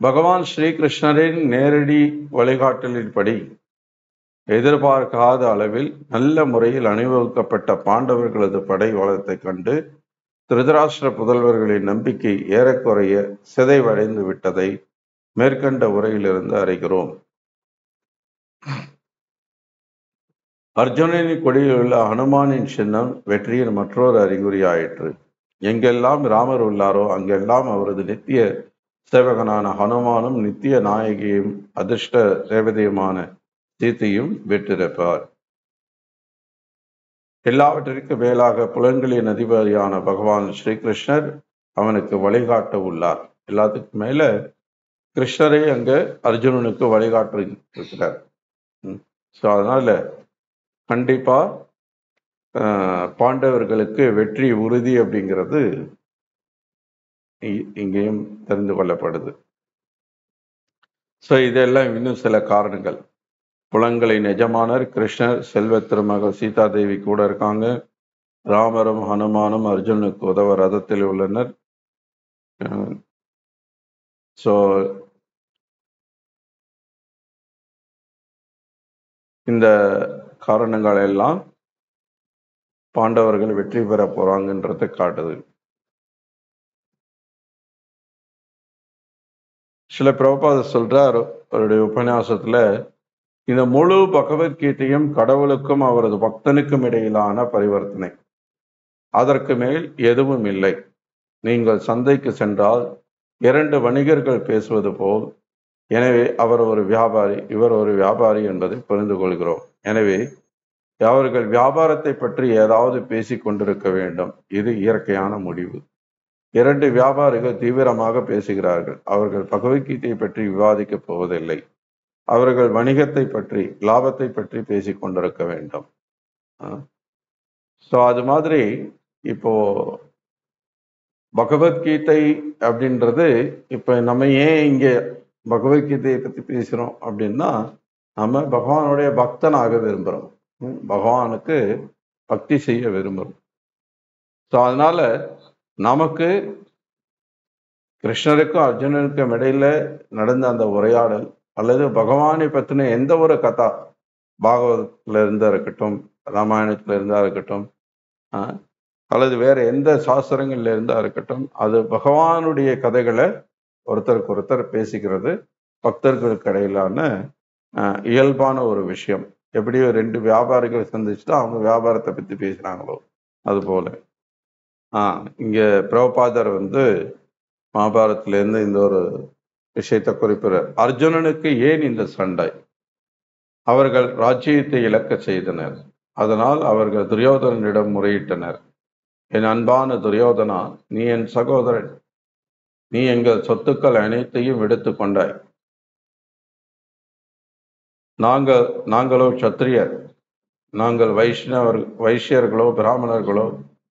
Speaker 1: பகவான் ஸ்ரீகிருஷ்ணரின் நேரடி வழிகாட்டலின்படி எதிர்பார்க்காத அளவில் நல்ல முறையில் அணிவகுக்கப்பட்ட பாண்டவர்களது படை வளத்தை கண்டு திருதராஷ்டிர புதல்வர்களின் நம்பிக்கை ஏறக்குறைய சிதைவடைந்து விட்டதை மேற்கண்ட உரையிலிருந்து அறிகிறோம். அர்ஜுனனின் கொடியில் உள்ள ஹனுமானின் சின்னம் வெற்றியின் மற்றொரு அறிகுறி ஆயிற்று. எங்கெல்லாம் ராமர் உள்ளாரோ அங்கெல்லாம் அவரது நித்திய சேவகனான ஹனுமானும் நித்திய நாயகியும் அதிர்ஷ்ட தேவதையுமான சீத்தையும் வெற்றிருப்பார். எல்லாவற்றிற்கும் மேலாக புலன்களின் அதிபதியான பகவான் ஸ்ரீகிருஷ்ணர் அவனுக்கு வழிகாட்ட உள்ளார். எல்லாத்துக்கும் மேல கிருஷ்ணரே அங்க அர்ஜுனனுக்கு வழிகாட்டு இருக்கிறார். ஸோ அதனால கண்டிப்பா பாண்டவர்களுக்கு வெற்றி உறுதி அப்படிங்கிறது இங்கேயும் தெரிந்து கொள்ளப்படுது. ஸோ இதெல்லாம் இன்னும் சில காரணங்கள். புலன்களின் எஜமானர் கிருஷ்ணர், செல்வ திருமகள் சீதாதேவி கூட இருக்காங்க. ராமரும் ஹனுமானும் அர்ஜுனுக்கு உதவ ரதத்தில் உள்ளனர். ஸோ இந்த காரணங்கள் எல்லாம் பாண்டவர்கள் வெற்றி பெற போறாங்கன்றதை காட்டுது. சில பிரபுபாத சொல்றார் அவருடைய உபன்யாசத்துல, இந்த முழு பகவத்கீதையும் கடவுளுக்கும் அவரது பக்தனுக்கும் இடையிலான பரிவர்த்தனை. அதற்கு மேல் எதுவும் இல்லை. நீங்கள் சந்தைக்கு சென்றால் 2 வணிகர்கள் பேசுவது போல், எனவே அவர் ஒரு வியாபாரி, இவர் ஒரு வியாபாரி என்பதை புரிந்து கொள்கிறோம். எனவே அவர்கள் வியாபாரத்தை பற்றி ஏதாவது பேசிக் கொண்டிருக்க வேண்டும். இது இயற்கையான முடிவு. 2 வியாபாரிகள் தீவிரமாக பேசுகிறார்கள். அவர்கள் பகவத்கீதையை பற்றி விவாதிக்கப் போவதில்லை. அவர்கள் வணிகத்தை பற்றி, லாபத்தை பற்றி பேசிக் கொண்டிருக்க வேண்டும். ஸோ அது மாதிரி இப்போ பகவத்கீதை அப்படின்றது, இப்ப நம்ம ஏன் இங்க பகவத்கீதையை பத்தி பேசுறோம் அப்படின்னா, நம்ம பகவானுடைய பக்தனாக விரும்புகிறோம். பகவானுக்கு பக்தி செய்ய விரும்புகிறோம். ஸோ அதனால நமக்கு கிருஷ்ணருக்கும் அர்ஜுனனுக்கும் இடையில நடந்த அந்த உரையாடல், அல்லது பகவானை பற்றின எந்த ஒரு கதா, பாகவதத்துல இருந்தா இருக்கட்டும், ராமாயணத்துல இருந்தா இருக்கட்டும், அல்லது வேற எந்த சாஸ்திரங்கள்ல இருந்தா இருக்கட்டும், அது பகவானுடைய கதைகளை ஒருத்தருக்கு ஒருத்தர் பேசிக்கிறது பக்தர்களுக்கு இடையிலான இயல்பான ஒரு விஷயம். எப்படியோ 2 வியாபாரிகள் சந்திச்சுட்டு அவங்க வியாபாரத்தை பத்தி பேசுறாங்களோ அது போல. இங்க பிரபுபாதர் மகாபாரத்திலிருந்து இந்த ஒரு விஷயத்தை குறிப்பிடுறார். அர்ஜுனனுக்கு ஏன் இந்த சண்டை? அவர்கள் ராஜ்யத்தை இழக்க செய்தனர். அதனால் அவர்கள் துரியோதனனிடம் முறையிட்டனர். என் அன்பான துரியோதனா, நீ என் சகோதரன். நீ எங்கள் சொத்துக்கள் அனைத்தையும் எடுத்து கொண்டாய். நாங்களோ சத்திரியர். நாங்கள் வைஷ்யர்களோ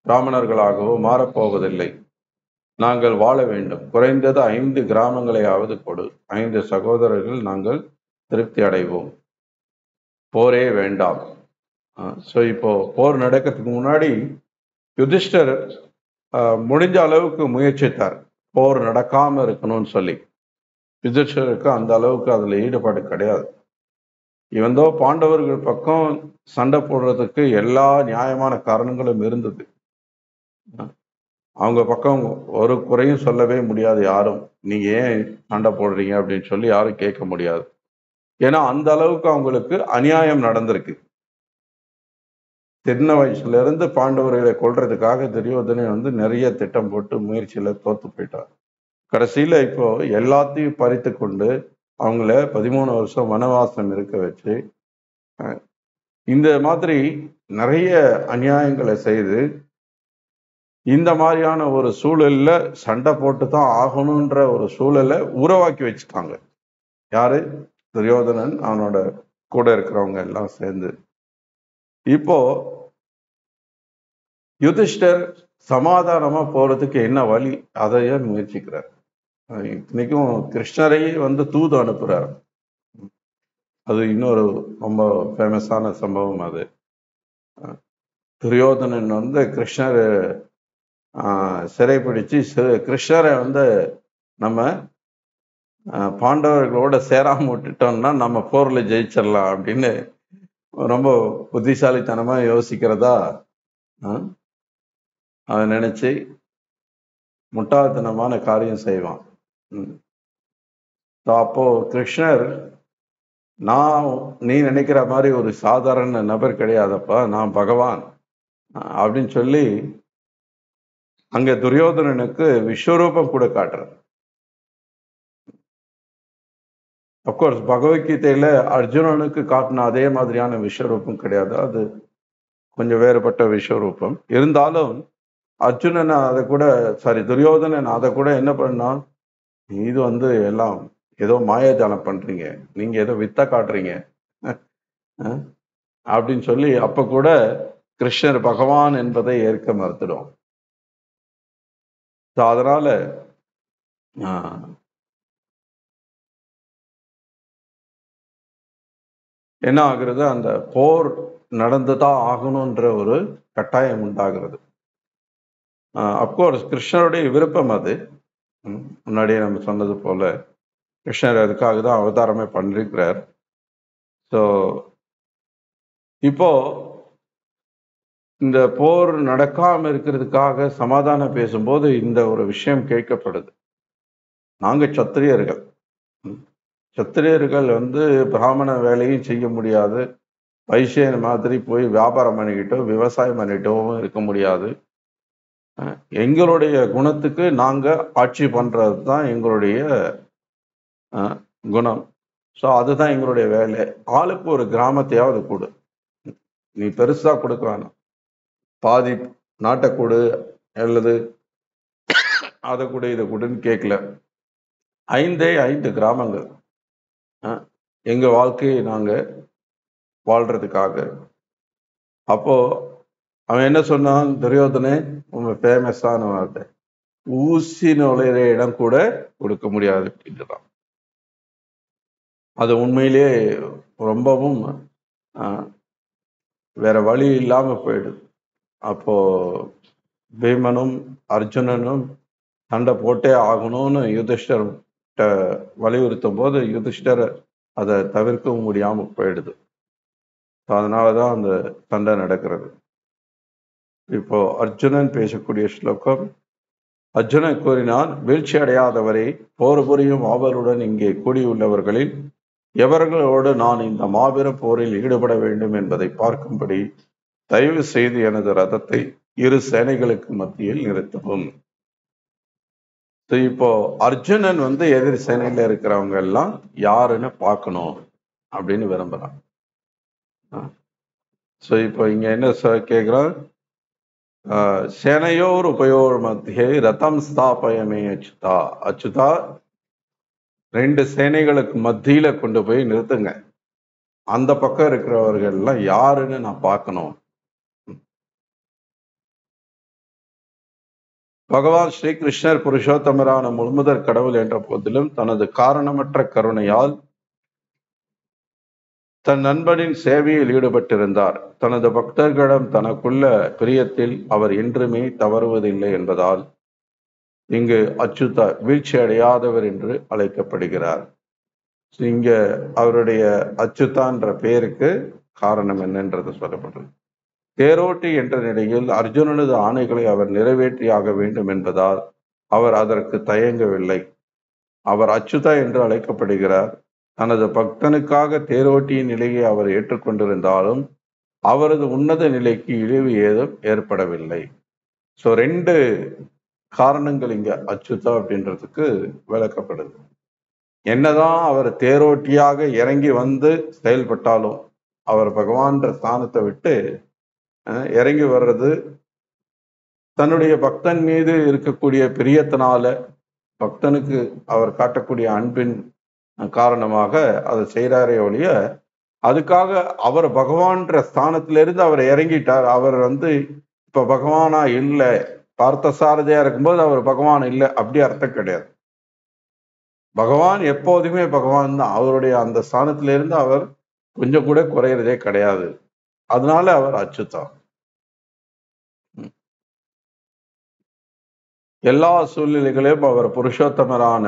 Speaker 1: பிராமணர்களாகவோ மாறப்போவதில்லை. நாங்கள் வாழ வேண்டும். குறைந்தது 5 கிராமங்களையாவது கொடு. 5 சகோதரர்கள் நாங்கள் திருப்தி அடைவோம். போரே வேண்டாம். ஸோ இப்போ போர் நடக்கிறதுக்கு முன்னாடி யுதிஷ்டர் முடிஞ்ச அளவுக்கு முயற்சித்தார், போர் நடக்காம இருக்கணும்னு சொல்லி. யுதிஷ்டருக்கு அந்த அளவுக்கு அதுல ஈடுபாடு கிடையாது. இவந்தோ பாண்டவர்கள் பக்கம் சண்டை போடுறதுக்கு எல்லா நியாயமான காரணங்களும் இருந்தது. அவங்க பக்கம் ஒரு குறையும் சொல்லவே முடியாது யாரும். நீங்க ஏன் சண்டை போடுறீங்க அப்படின்னு சொல்லி யாரும் கேட்க முடியாது. ஏன்னா அந்த அளவுக்கு அவங்களுக்கு அநியாயம் நடந்திருக்கு. சின்ன வயசுல இருந்து பாண்டவர்களை கொல்றதுக்காக துரியோதனன் நிறைய திட்டம் போட்டு முயற்சியில தோத்து போயிட்டார். கடைசியில இப்போ எல்லாத்தையும் பறித்து கொண்டு அவங்கள 13 வருஷம் வனவாசம் இருக்க வச்சு இந்த மாதிரி நிறைய அநியாயங்களை செய்து இந்த மாதிரியான ஒரு சூழல்ல சண்டை போட்டு தான் ஆகணும்ன்ற ஒரு சூழலை உருவாக்கி வச்சுட்டாங்க. யாரு? துரியோதனன், அவனோட கூட இருக்கிறவங்க எல்லாம் சேர்ந்து. இப்போ யுதிஷ்டர் சமாதானமா போறதுக்கு என்ன வழி, அதையே முயற்சிக்கிறார். இன்னைக்கும் கிருஷ்ணரையே வந்து தூது அனுப்புறார். அது இன்னொரு ரொம்ப ஃபேமஸான சம்பவம் அது. துரியோதனன் வந்து கிருஷ்ணர் சிறைப்பிடிச்சு கிருஷ்ணரை வந்து நம்ம பாண்டவர்களோட சேராம விட்டுட்டோம்னா நம்ம போர்ல ஜெயிச்சிடலாம் அப்படின்னு ரொம்ப புத்திசாலித்தனமா யோசிக்கிறதா அதை நினைச்சு முட்டாள்தனமான காரியம் செய்வான். அப்போ கிருஷ்ணர், நான் நீ நினைக்கிற மாதிரி ஒரு சாதாரண நபர் கிடையாதப்பா, நான் பகவான் அப்படின்னு சொல்லி அங்க துரியோதனனுக்கு விஸ்வரூபம் கூட காட்டுறார். அப்கோர்ஸ் பகவத்கீதையில அர்ஜுனனுக்கு காட்டின அதே மாதிரியான விஸ்வரூபம் கிடையாது, அது கொஞ்சம் வேறுபட்ட விஸ்வரூபம். இருந்தாலும் அர்ஜுனன் அதை கூட துரியோதனன் அதை கூட என்ன பண்ணான், இது வந்து எல்லாம் ஏதோ மாயாஜாலம் பண்றீங்க, நீங்க ஏதோ வித்த காட்டுறீங்க அப்படின்னு சொல்லி அப்ப கூட கிருஷ்ணர் பகவான் என்பதை ஏற்க மறுத்துடும். அதனால என்ன ஆகுறது, அந்த போர் நடந்துதான் ஆகணும்ன்ற ஒரு கட்டாயம் உண்டாகிறது. அப்கோர்ஸ் கிருஷ்ணருடைய விருப்பம் அது. முன்னாடியே நம்ம சொன்னது போல கிருஷ்ணர் அதுக்காக தான் அவதாரமே பண்ணிருக்கிறார். ஸோ இப்போ இந்த போர் நடக்காம இருக்கிறதுக்காக சமாதானம் பேசும்போது இந்த ஒரு விஷயம் கேட்கப்படுது. நாங்க சத்திரியர்கள், சத்திரியர்கள் வந்து பிராமண வேலையும் செய்ய முடியாது, வைசியன் மாதிரி போய் வியாபாரம் பண்ணிக்கிட்டோ விவசாயம் பண்ணிட்டோ இருக்க முடியாது. எங்களுடைய குணத்துக்கு நாங்க ஆட்சி பண்றது தான் எங்களுடைய குணம். ஸோ அதுதான் எங்களுடைய வேலை. ஆளுக்கு ஒரு கிராமத்தையாவது கொடு, நீ பெருசா கொடுக்க வேணாம், பாதி நாட்டை கொடு அல்லது அதை கொடு இதை கொடுன்னு கேட்கல. 5 கிராமங்கள் எங்க வாழ்க்கையை நாங்க வாழ்றதுக்காக. அப்போ அவன் என்ன சொன்னான், துரியோதனே உங்க ஃபேமஸான வார்த்தை, ஊசி நுழையிற இடம் கூட கொடுக்க முடியாது அப்படின்ட்டுதான். அது உண்மையிலேயே ரொம்பவும் வேற வழி இல்லாம போயிடுது. அப்போ பீமனும் அர்ஜுனனும் சண்டை போட்டே ஆகணும்னு யுதிஷ்டர் வலியுறுத்தும் போது யுதிஷ்டர் அதை தவிர்க்கவும் முடியாம போயிடுது. அதனாலதான் அந்த சண்டை நடக்கிறது. இப்போ அர்ஜுனன் பேசக்கூடிய ஸ்லோகம், அர்ஜுனன் கூறினான், வீழ்ச்சி அடையாதவரை போர் புரியும் ஆவலுடன் இங்கே கூடியுள்ளவர்களில் எவர்களோடு நான் இந்த மாபெரும் போரில் ஈடுபட வேண்டும் என்பதை பார்க்கும்படி தயவு செய்து எனது ரதத்தை இரு சேனைகளுக்கு மத்தியில் நிறுத்தவும். இப்போ அர்ஜுனன் வந்து எதிர் சேனையில இருக்கிறவங்க எல்லாம் யாருன்னு பார்க்கணும் அப்படின்னு விரும்புறான். ஸோ இப்போ இங்க என்ன கேட்கிறான், சேனையோர் உபயோர் மத்தியே ரதம் ஸ்தாபயமே அச்சுதா. அச்சுதா, 2 சேனைகளுக்கு மத்தியில கொண்டு போய் நிறுத்துங்க, அந்த பக்கம் இருக்கிறவர்கள் எல்லாம் யாருன்னு நான் பார்க்கணும். பகவான் ஸ்ரீகிருஷ்ணர் புருஷோத்தமரான முழுமுதற் கடவுள் என்ற போதிலும் தனது காரணமற்ற கருணையால் தன் நண்பனின் சேவையில் ஈடுபட்டிருந்தார். தனது பக்தர்களிடம் தனக்குள்ள பிரியத்தில் அவர் என்றுமே தவறுவதில்லை என்பதால் இங்கு அச்சுதா வீழ்ச்சி அடையாதவர் என்று அழைக்கப்படுகிறார். இங்க அவருடைய அச்சுதான்ற பெயருக்கு காரணம் என்னன்றது சொல்லப்படுறது. தேரோட்டி என்ற நிலையில் அர்ஜுனனது ஆணைகளை அவர் நிறைவேற்றியாக வேண்டும் என்பதால் அவர் அதற்கு தயங்கவில்லை. அவர் அச்சுதா என்று அழைக்கப்படுகிறார். தனது பக்தனுக்காக தேரோட்டியின் நிலையை அவர் ஏற்றுக்கொண்டிருந்தாலும் அவரது உன்னத நிலைக்கு இழிவு ஏதும் ஏற்படவில்லை. ஸோ 2 காரணங்கள் இங்க அச்சுதா அப்படின்றதுக்கு விளக்கப்படுது. என்னதான் அவர் தேரோட்டியாக இறங்கி வந்து செயல்பட்டாலும் அவர் பகவான்ற ஸ்தானத்தை விட்டு இறங்கி வர்றது தன்னுடைய பக்தன் மீது இருக்கக்கூடிய பிரியத்தினால, பக்தனுக்கு அவர் காட்டக்கூடிய அன்பின் காரணமாக அதை செய்யறாரே ஒழிய அதுக்காக அவர் பகவான்ற ஸ்தானத்திலிருந்து அவர் இறங்கிட்டார், அவர் வந்து இப்ப பகவானா இல்லை, பார்த்த சாரதியா இருக்கும்போது அவர் பகவான் இல்லை அப்படி அர்த்தம் கிடையாது. பகவான் எப்போதுமே பகவான் தான். அவருடைய அந்த ஸ்தானத்திலிருந்து அவர் கொஞ்சம் கூட குறையிறதே கிடையாது. அதனால அவர் அச்சுதா. எல்லா சூழ்நிலைகளையும் அவர் புருஷோத்தமரான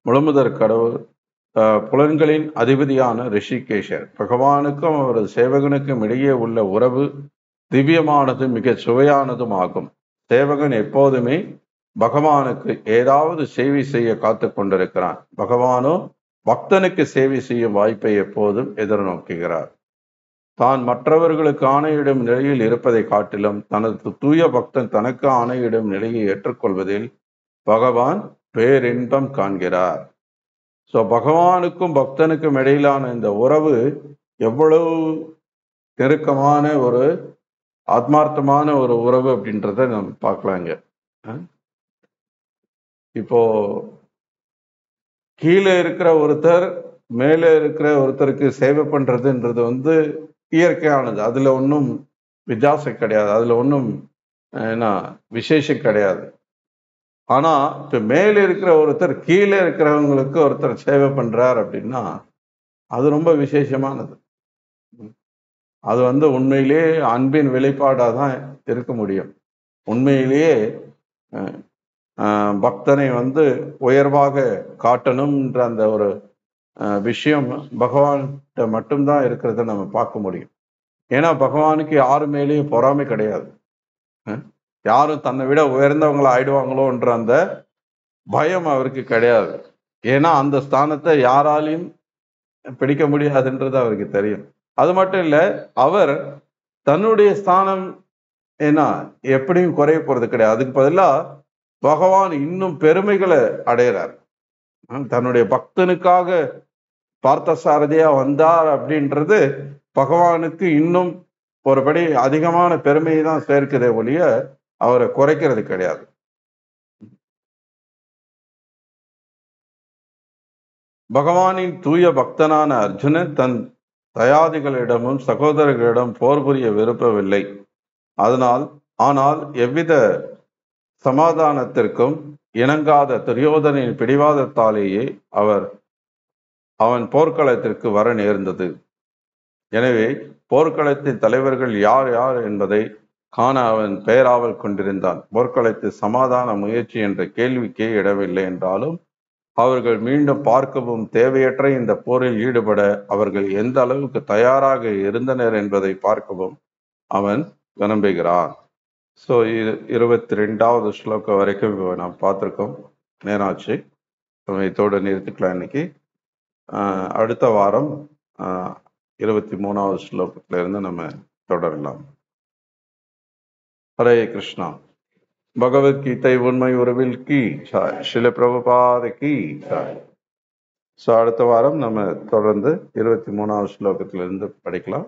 Speaker 1: முழுமுதற் கடவுள், புலன்களின் அதிபதியான ரிஷிகேஷர். பகவானுக்கும் அவரது சேவகனுக்கும் இடையே உள்ள உறவு திவ்யமானதும் மிக சுவையானதும் ஆகும். சேவகன் எப்போதுமே பகவானுக்கு ஏதாவது சேவை செய்ய காத்து கொண்டிருக்கிறான். பகவானோ பக்தனுக்கு சேவை செய்யும் வாய்ப்பை எப்போதும் எதிர்நோக்குகிறார். தான் மற்றவர்களுக்கு ஆணையிடும் நிலையில் இருப்பதை காட்டிலும் தனது தூய பக்தன் தனக்கு ஆணையிடும் நிலையை ஏற்றுக்கொள்வதில் பகவான் பேரின்பம் காண்கிறார். ஸோ பகவானுக்கும் பக்தனுக்கும் இடையிலான இந்த உறவு எவ்வளவு நெருக்கமான ஒரு ஆத்மார்த்தமான ஒரு உறவு அப்படின்றத நம்ம பார்க்கலாங்க. இப்போ கீழே இருக்கிற ஒருத்தர் மேலே இருக்கிற ஒருத்தருக்கு சேவை பண்றதுன்றது இயற்கையானது. அதுல ஒன்றும் வித்தியாசம் கிடையாது. அதுல ஒன்றும் என்ன விசேஷம் கிடையாது. ஆனா இப்ப மேலே இருக்கிற ஒருத்தர் கீழே இருக்கிறவங்களுக்கு ஒருத்தர் சேவை பண்றார் அப்படின்னா அது ரொம்ப விசேஷமானது. அது உண்மையிலேயே அன்பின் வெளிப்பாடாக தான் இருக்க முடியும். உண்மையிலேயே பக்தனை உயர்வாக காட்டணும்ன்ற அந்த ஒரு விஷயம் பகவான்கிட்ட மட்டும்தான் இருக்கிறத நம்ம பார்க்க முடியும். ஏன்னா பகவானுக்கு யாரு மேலேயும் பொறாமை கிடையாது. யாரும் தன்னை விட உயர்ந்தவங்களா ஆயிடுவாங்களோன்ற அந்த பயம் அவருக்கு கிடையாது. ஏன்னா அந்த ஸ்தானத்தை யாராலையும் பிடிக்க முடியாதுன்றது அவருக்கு தெரியும். அது மட்டும் இல்ல, அவர் தன்னுடைய ஸ்தானம் எப்படியும் குறைய போறது கிடையாது. அதுக்கு பதிலா பகவான் இன்னும் பெருமைகளை அடைகிறார். தன்னுடைய பக்தனுக்காக பார்த்தசாரதியா வந்தார் அப்படின்றது பகவானுக்கு இன்னும் ஒருபடி அதிகமான பெருமையை தான் சேர்க்கிறதே ஒழிய அவரை குறைக்கிறது கிடையாது. பகவானின் தூய பக்தனான அர்ஜுனன் தன் தயாதிகளிடமும் சகோதரர்களிடம் போர் புரிய விரும்பவில்லை. ஆனால் எவ்வித சமாதானத்திற்கும் இணங்காத துரியோதனின் பிடிவாதத்தாலேயே அவன் போர்க்களத்திற்கு வர நேர்ந்தது. எனவே போர்க்களத்தின் தலைவர்கள் யார் யார் என்பதை காண அவன் பெயராவல் கொண்டிருந்தான். போர்க்களத்து சமாதான முயற்சி என்ற கேள்விக்கே இடமில்லை என்றாலும் அவர்கள் மீண்டும் பார்க்கவும் தேவையற்ற இந்த போரில் ஈடுபட அவர்கள் எந்த அளவுக்கு தயாராக இருந்தனர் என்பதை பார்க்கவும் அவன் விரும்புகிறான். ஸோ 22வது ஸ்லோகம் வரைக்கும் நாம் பார்த்துருக்கோம். நேராச்சு, நம்ம இதோட நிறுத்திக்கலாம் இன்னைக்கு. அடுத்த வாரம் 23வது ஸ்லோகத்துல இருந்து நம்ம தொடரலாம். ஹரே கிருஷ்ணா. பகவத்கீதை உண்மை உறவில் கி ஜாய். ஸ்ரீல பிரபுபாத கி ஜாய். ஸோ அடுத்த வாரம் நம்ம தொடர்ந்து 23வது ஸ்லோகத்திலிருந்து படிக்கலாம்.